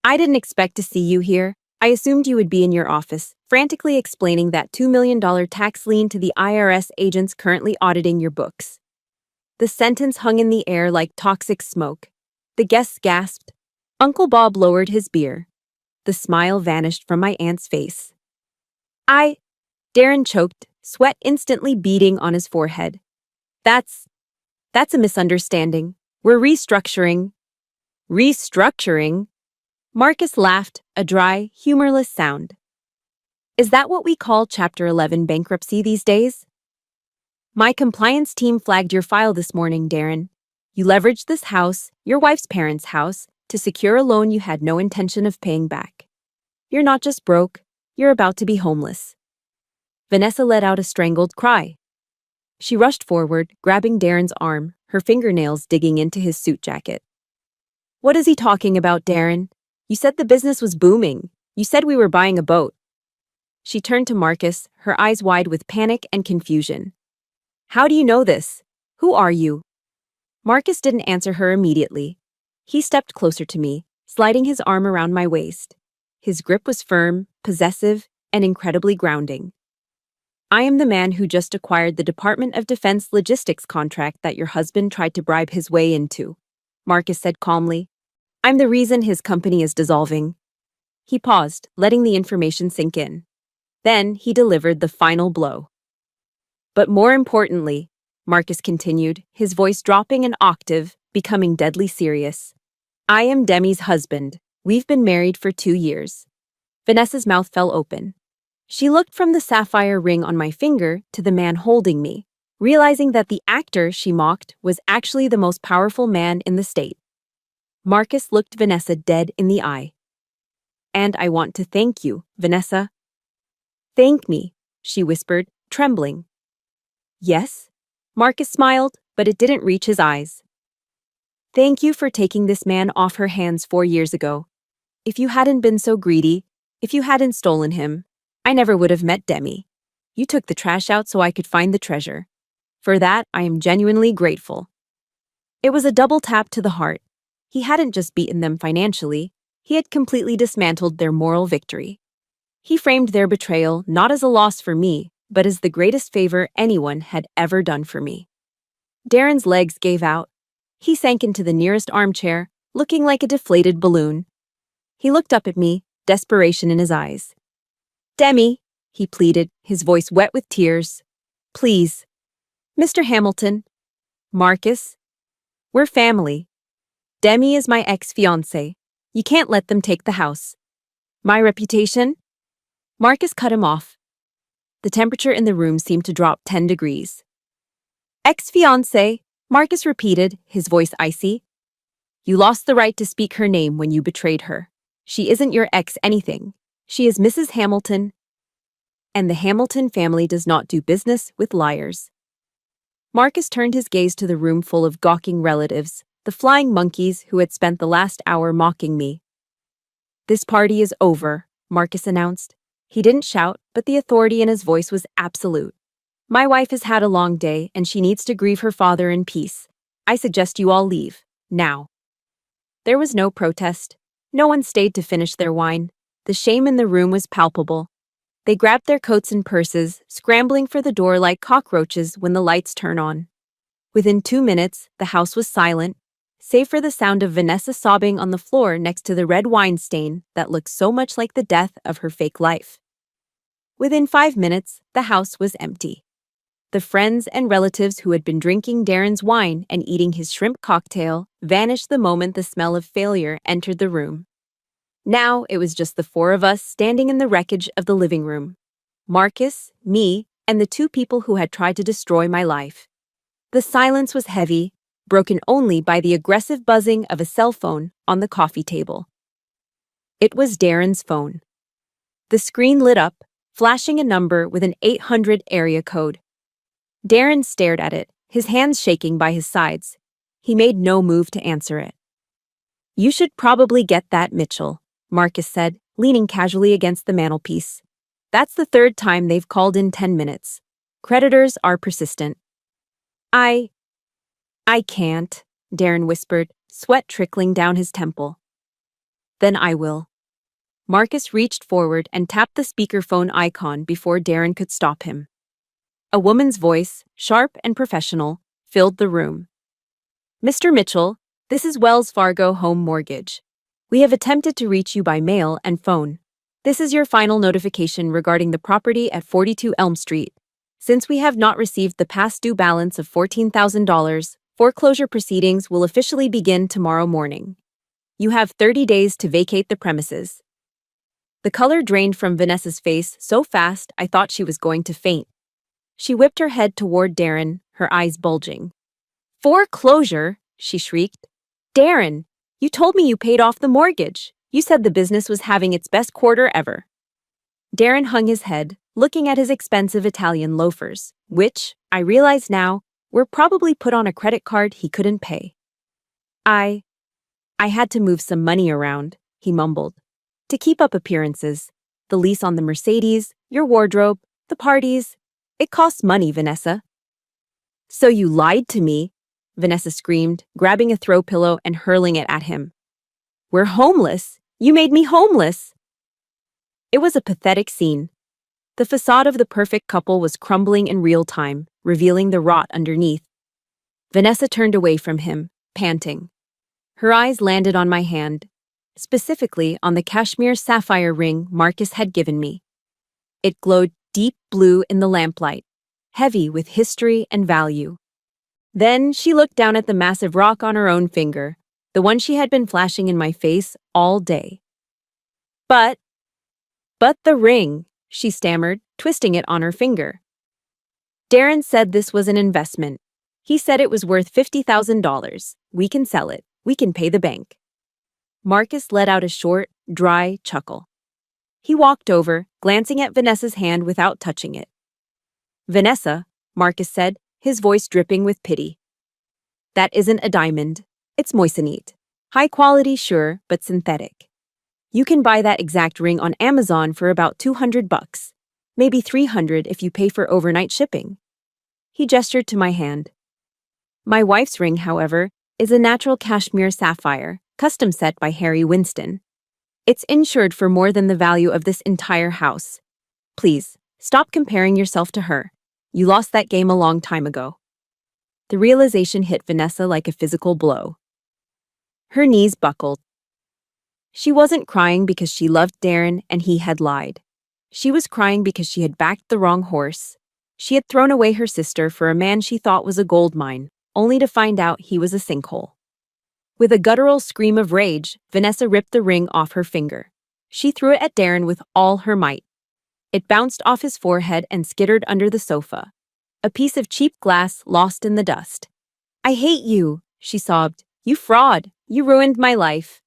"I didn't expect to see you here. I assumed you would be in your office, frantically explaining that $2 million tax lien to the IRS agents currently auditing your books." The sentence hung in the air like toxic smoke. The guests gasped. Uncle Bob lowered his beer. The smile vanished from my aunt's face. Darren choked, sweat instantly beading on his forehead. That's a misunderstanding. We're restructuring." "Restructuring?" Marcus laughed, a dry, humorless sound. "Is that what we call Chapter 11 bankruptcy these days?" "My compliance team flagged your file this morning, Darren. You leveraged this house, your wife's parents' house, to secure a loan you had no intention of paying back. You're not just broke, you're about to be homeless." Vanessa let out a strangled cry. She rushed forward, grabbing Darren's arm, her fingernails digging into his suit jacket. "What is he talking about, Darren? You said the business was booming. You said we were buying a boat." She turned to Marcus, her eyes wide with panic and confusion. "How do you know this? Who are you?" Marcus didn't answer her immediately. He stepped closer to me, sliding his arm around my waist. His grip was firm, possessive, and incredibly grounding. "I am the man who just acquired the Department of Defense logistics contract that your husband tried to bribe his way into," Marcus said calmly. "I'm the reason his company is dissolving." He paused, letting the information sink in. Then he delivered the final blow. "But more importantly," Marcus continued, his voice dropping an octave, becoming deadly serious, "I am Demi's husband. We've been married for 2 years." Vanessa's mouth fell open. She looked from the sapphire ring on my finger to the man holding me, realizing that the actor she mocked was actually the most powerful man in the state. Marcus looked Vanessa dead in the eye. "And I want to thank you, Vanessa." "Thank me," she whispered, trembling. "Yes?" Marcus smiled, but it didn't reach his eyes. "Thank you for taking this man off her hands 4 years ago. If you hadn't been so greedy, if you hadn't stolen him, I never would have met Demi. You took the trash out so I could find the treasure. For that, I am genuinely grateful." It was a double tap to the heart. He hadn't just beaten them financially, he had completely dismantled their moral victory. He framed their betrayal not as a loss for me, but as the greatest favor anyone had ever done for me. Darren's legs gave out. He sank into the nearest armchair, looking like a deflated balloon. He looked up at me, desperation in his eyes. "Demi," he pleaded, his voice wet with tears. "Please. Mr. Hamilton. Marcus. We're family. Demi is my ex-fiancé. You can't let them take the house. My reputation?" Marcus cut him off. The temperature in the room seemed to drop 10 degrees. "Ex-fiancé," Marcus repeated, his voice icy. "You lost the right to speak her name when you betrayed her. She isn't your ex-anything. She is Mrs. Hamilton, and the Hamilton family does not do business with liars." Marcus turned his gaze to the room full of gawking relatives, the flying monkeys who had spent the last hour mocking me. "This party is over," Marcus announced. He didn't shout, but the authority in his voice was absolute. "My wife has had a long day, and she needs to grieve her father in peace. I suggest you all leave, now." There was no protest. No one stayed to finish their wine. The shame in the room was palpable. They grabbed their coats and purses, scrambling for the door like cockroaches when the lights turn on. Within 2 minutes, the house was silent, save for the sound of Vanessa sobbing on the floor next to the red wine stain that looked so much like the death of her fake life. Within 5 minutes, the house was empty. The friends and relatives who had been drinking Darren's wine and eating his shrimp cocktail vanished the moment the smell of failure entered the room. Now it was just the 4 of us standing in the wreckage of the living room. Marcus, me, and the 2 people who had tried to destroy my life. The silence was heavy, broken only by the aggressive buzzing of a cell phone on the coffee table. It was Darren's phone. The screen lit up, flashing a number with an 800 area code. Darren stared at it, his hands shaking by his sides. He made no move to answer it. "You should probably get that, Mitchell," Marcus said, leaning casually against the mantelpiece. That's the third time they've called in 10 minutes. Creditors are persistent. I can't, Darren whispered, sweat trickling down his temple. Then I will. Marcus reached forward and tapped the speakerphone icon before Darren could stop him. A woman's voice, sharp and professional, filled the room. Mr. Mitchell, this is Wells Fargo Home Mortgage. We have attempted to reach you by mail and phone. This is your final notification regarding the property at 42 Elm Street. Since we have not received the past due balance of $14,000, foreclosure proceedings will officially begin tomorrow morning. You have 30 days to vacate the premises. The color drained from Vanessa's face so fast I thought she was going to faint. She whipped her head toward Darren, her eyes bulging. Foreclosure? She shrieked. Darren, you told me you paid off the mortgage. You said the business was having its best quarter ever. Darren hung his head, looking at his expensive Italian loafers, which, I realize now, were probably put on a credit card he couldn't pay. I had to move some money around, he mumbled. To keep up appearances. The lease on the Mercedes, your wardrobe, the parties. It costs money, Vanessa. So you lied to me, Vanessa screamed, grabbing a throw pillow and hurling it at him. We're homeless. You made me homeless. It was a pathetic scene. The facade of the perfect couple was crumbling in real time, revealing the rot underneath. Vanessa turned away from him, panting. Her eyes landed on my hand, specifically on the cashmere sapphire ring Marcus had given me. It glowed deep blue in the lamplight, heavy with history and value. Then she looked down at the massive rock on her own finger, the one she had been flashing in my face all day. But the ring, she stammered, twisting it on her finger. Darren said this was an investment. He said it was worth $50,000. We can sell it. We can pay the bank. Marcus let out a short, dry chuckle. He walked over, glancing at Vanessa's hand without touching it. Vanessa, Marcus said, his voice dripping with pity. That isn't a diamond. It's moissanite. High quality, sure, but synthetic. You can buy that exact ring on Amazon for about $200, maybe $300 if you pay for overnight shipping. He gestured to my hand. My wife's ring, however, is a natural cashmere sapphire, custom set by Harry Winston. It's insured for more than the value of this entire house. Please, stop comparing yourself to her. You lost that game a long time ago. The realization hit Vanessa like a physical blow. Her knees buckled. She wasn't crying because she loved Darren and he had lied. She was crying because she had backed the wrong horse. She had thrown away her sister for a man she thought was a gold mine, only to find out he was a sinkhole. With a guttural scream of rage, Vanessa ripped the ring off her finger. She threw it at Darren with all her might. It bounced off his forehead and skittered under the sofa. A piece of cheap glass lost in the dust. I hate you, she sobbed. You fraud. You ruined my life.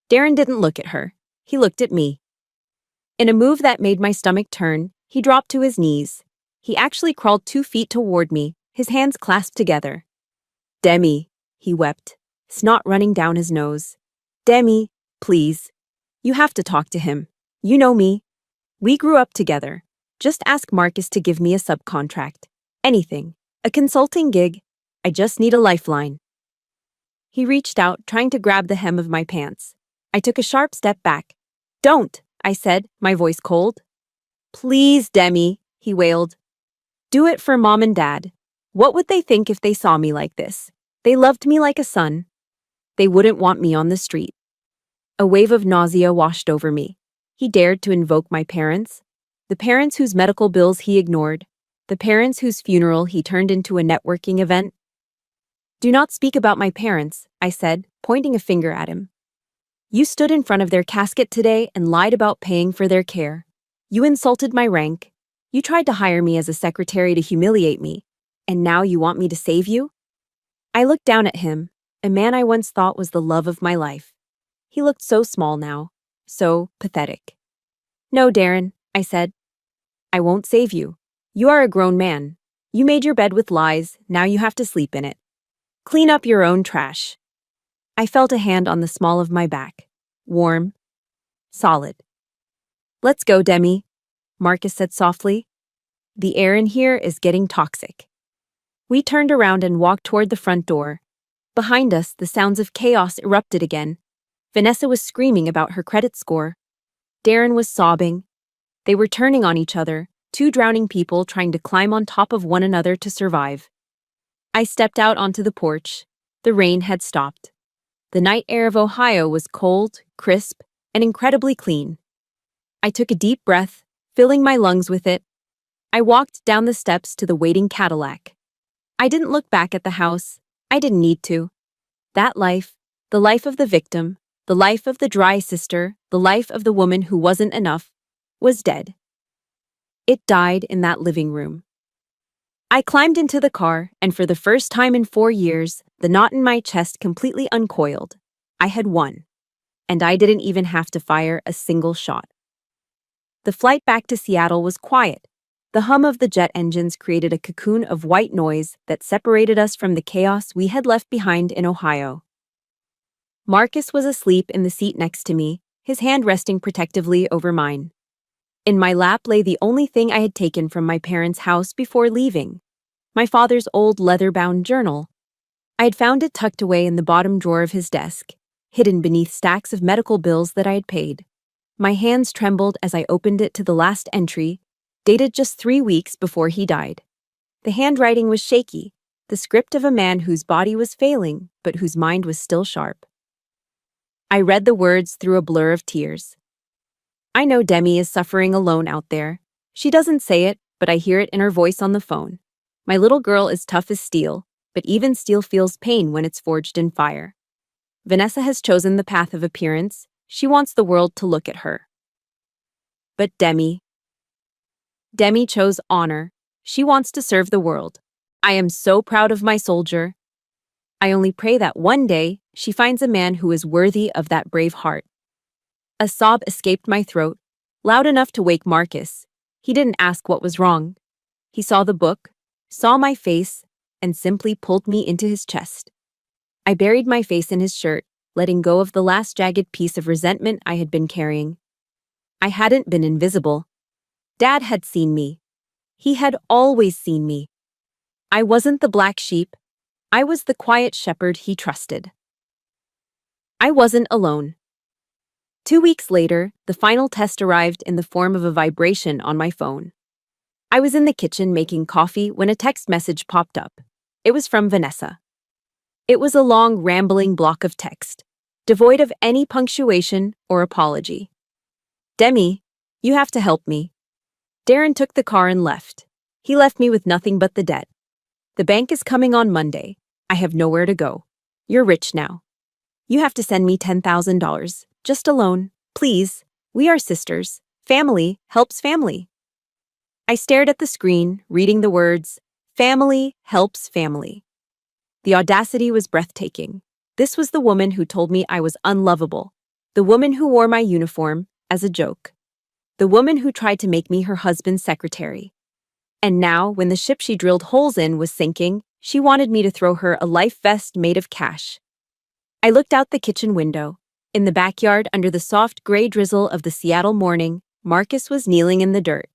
Darren didn't look at her. He looked at me. In a move that made my stomach turn, he dropped to his knees. He actually crawled 2 feet toward me, his hands clasped together. Demi, he wept, snot running down his nose. Demi, please. You have to talk to him. You know me. We grew up together. Just ask Marcus to give me a subcontract. Anything. A consulting gig. I just need a lifeline. He reached out, trying to grab the hem of my pants. I took a sharp step back. Don't, I said, my voice cold. Please, Demi, he wailed. Do it for Mom and Dad. What would they think if they saw me like this? They loved me like a son. They wouldn't want me on the street. A wave of nausea washed over me. He dared to invoke my parents, the parents whose medical bills he ignored, the parents whose funeral he turned into a networking event. Do not speak about my parents, I said, pointing a finger at him. You stood in front of their casket today and lied about paying for their care. You insulted my rank. You tried to hire me as a secretary to humiliate me. And now you want me to save you? I looked down at him, a man I once thought was the love of my life. He looked so small now, so pathetic. No, Darren, I said. I won't save you. You are a grown man. You made your bed with lies, now you have to sleep in it. Clean up your own trash. I felt a hand on the small of my back. Warm. Solid. Let's go, Demi, Marcus said softly. The air in here is getting toxic. We turned around and walked toward the front door. Behind us, the sounds of chaos erupted again. Vanessa was screaming about her credit score. Darren was sobbing. They were turning on each other, two drowning people trying to climb on top of one another to survive. I stepped out onto the porch. The rain had stopped. The night air of Ohio was cold, crisp, and incredibly clean. I took a deep breath, filling my lungs with it. I walked down the steps to the waiting Cadillac. I didn't look back at the house. I didn't need to. That life, the life of the victim, the life of the dry sister, the life of the woman who wasn't enough, was dead. It died in that living room. I climbed into the car, and for the first time in 4 years, the knot in my chest completely uncoiled. I had won. And I didn't even have to fire a single shot. The flight back to Seattle was quiet. The hum of the jet engines created a cocoon of white noise that separated us from the chaos we had left behind in Ohio. Marcus was asleep in the seat next to me, his hand resting protectively over mine. In my lap lay the only thing I had taken from my parents' house before leaving, my father's old leather-bound journal. I had found it tucked away in the bottom drawer of his desk, hidden beneath stacks of medical bills that I had paid. My hands trembled as I opened it to the last entry, dated just 3 weeks before he died. The handwriting was shaky, the script of a man whose body was failing, but whose mind was still sharp. I read the words through a blur of tears. I know Demi is suffering alone out there. She doesn't say it, but I hear it in her voice on the phone. My little girl is tough as steel, but even steel feels pain when it's forged in fire. Vanessa has chosen the path of appearance. She wants the world to look at her. But Demi chose honor. She wants to serve the world. I am so proud of my soldier. I only pray that one day she finds a man who is worthy of that brave heart. A sob escaped my throat, loud enough to wake Marcus. He didn't ask what was wrong. He saw the book, saw my face, and simply pulled me into his chest. I buried my face in his shirt, letting go of the last jagged piece of resentment I had been carrying. I hadn't been invisible. Dad had seen me. He had always seen me. I wasn't the black sheep. I was the quiet shepherd he trusted. I wasn't alone. 2 weeks later, the final test arrived in the form of a vibration on my phone. I was in the kitchen making coffee when a text message popped up. It was from Vanessa. It was a long, rambling block of text, devoid of any punctuation or apology. Demi, you have to help me. Darren took the car and left. He left me with nothing but the debt. The bank is coming on Monday. I have nowhere to go. You're rich now. You have to send me $10,000. Just a loan, please. We are sisters. Family helps family. I stared at the screen, reading the words, "Family helps family." The audacity was breathtaking. This was the woman who told me I was unlovable. The woman who wore my uniform as a joke. The woman who tried to make me her husband's secretary. And now, when the ship she drilled holes in was sinking, she wanted me to throw her a life vest made of cash. I looked out the kitchen window. In the backyard, under the soft gray drizzle of the Seattle morning, Marcus was kneeling in the dirt.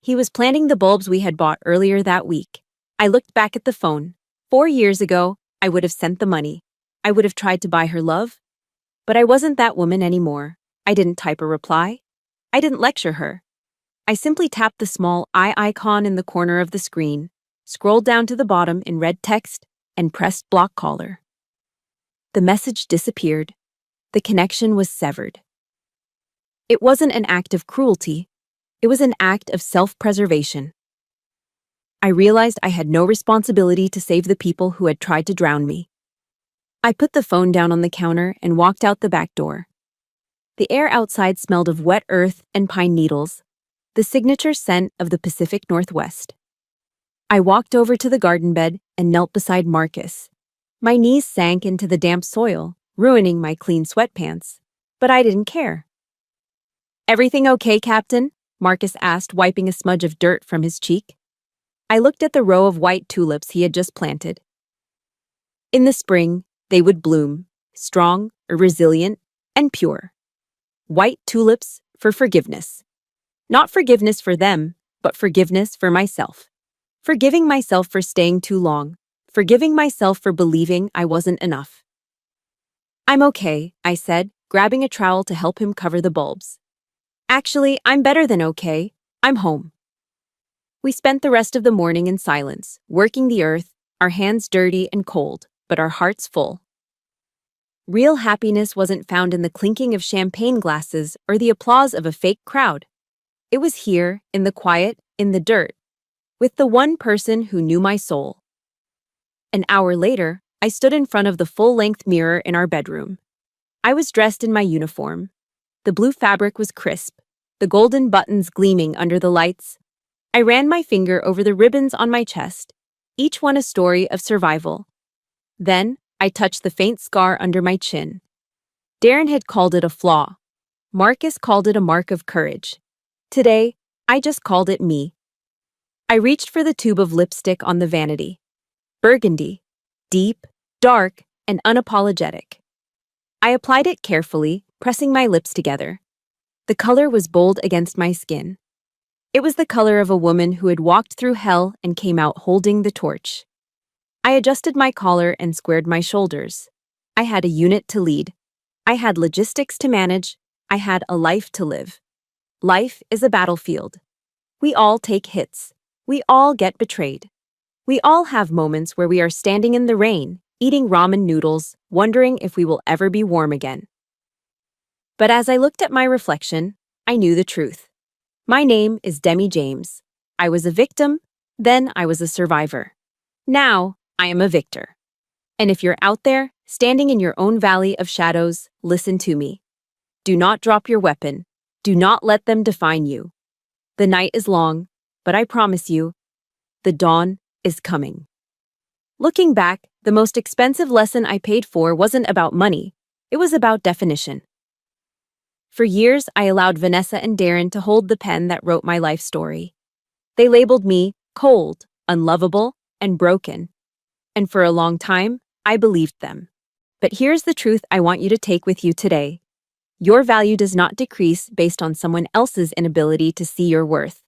He was planting the bulbs we had bought earlier that week. I looked back at the phone. 4 years ago, I would have sent the money. I would have tried to buy her love. But I wasn't that woman anymore. I didn't type a reply. I didn't lecture her. I simply tapped the small I icon in the corner of the screen, scrolled down to the bottom in red text, and pressed block caller. The message disappeared. The connection was severed. It wasn't an act of cruelty. It was an act of self-preservation. I realized I had no responsibility to save the people who had tried to drown me. I put the phone down on the counter and walked out the back door. The air outside smelled of wet earth and pine needles, the signature scent of the Pacific Northwest. I walked over to the garden bed and knelt beside Marcus. My knees sank into the damp soil, ruining my clean sweatpants, but I didn't care. "Everything okay, Captain?" Marcus asked, wiping a smudge of dirt from his cheek. I looked at the row of white tulips he had just planted. In the spring, they would bloom, strong, resilient, and pure. white tulips for forgiveness. Not forgiveness for them, but forgiveness for myself. Forgiving myself for staying too long. Forgiving myself for believing I wasn't enough. I'm okay, I said, grabbing a trowel to help him cover the bulbs. Actually, I'm better than okay. I'm home. We spent the rest of the morning in silence, working the earth, our hands dirty and cold, but our hearts full. Real happiness wasn't found in the clinking of champagne glasses or the applause of a fake crowd. It was here, in the quiet, in the dirt, with the one person who knew my soul. An hour later, I stood in front of the full-length mirror in our bedroom. I was dressed in my uniform. The blue fabric was crisp, the golden buttons gleaming under the lights. I ran my finger over the ribbons on my chest, each one a story of survival. Then, I touched the faint scar under my chin. Darren had called it a flaw. Marcus called it a mark of courage. Today, I just called it me. I reached for the tube of lipstick on the vanity. Burgundy, deep, dark, and unapologetic. I applied it carefully, pressing my lips together. The color was bold against my skin. It was the color of a woman who had walked through hell and came out holding the torch. I adjusted my collar and squared my shoulders. I had a unit to lead. I had logistics to manage. I had a life to live. Life is a battlefield. We all take hits. We all get betrayed. We all have moments where we are standing in the rain, eating ramen noodles, wondering if we will ever be warm again. But as I looked at my reflection, I knew the truth. My name is Demi James. I was a victim, then I was a survivor. Now, I am a victor. And if you're out there, standing in your own valley of shadows, listen to me. Do not drop your weapon. Do not let them define you. The night is long, but I promise you, the dawn is coming. Looking back, the most expensive lesson I paid for wasn't about money. It was about definition. For years, I allowed Vanessa and Darren to hold the pen that wrote my life story. They labeled me cold, unlovable, and broken. And for a long time, I believed them. But here's the truth I want you to take with you today. Your value does not decrease based on someone else's inability to see your worth.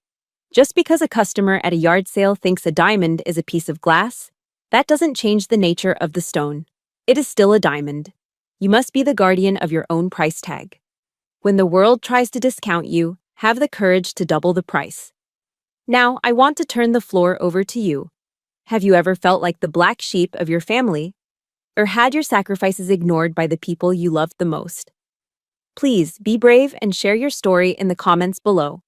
Just because a customer at a yard sale thinks a diamond is a piece of glass, that doesn't change the nature of the stone. It is still a diamond. You must be the guardian of your own price tag. When the world tries to discount you, have the courage to double the price. Now, I want to turn the floor over to you. Have you ever felt like the black sheep of your family? Or had your sacrifices ignored by the people you loved the most? Please be brave and share your story in the comments below.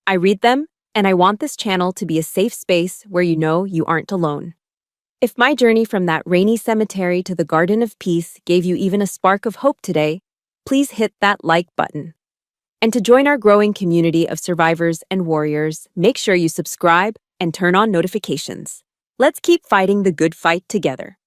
I read them, and I want this channel to be a safe space where you know you aren't alone. If my journey from that rainy cemetery to the Garden of Peace gave you even a spark of hope today, please hit that like button. And to join our growing community of survivors and warriors, make sure you subscribe and turn on notifications. Let's keep fighting the good fight together.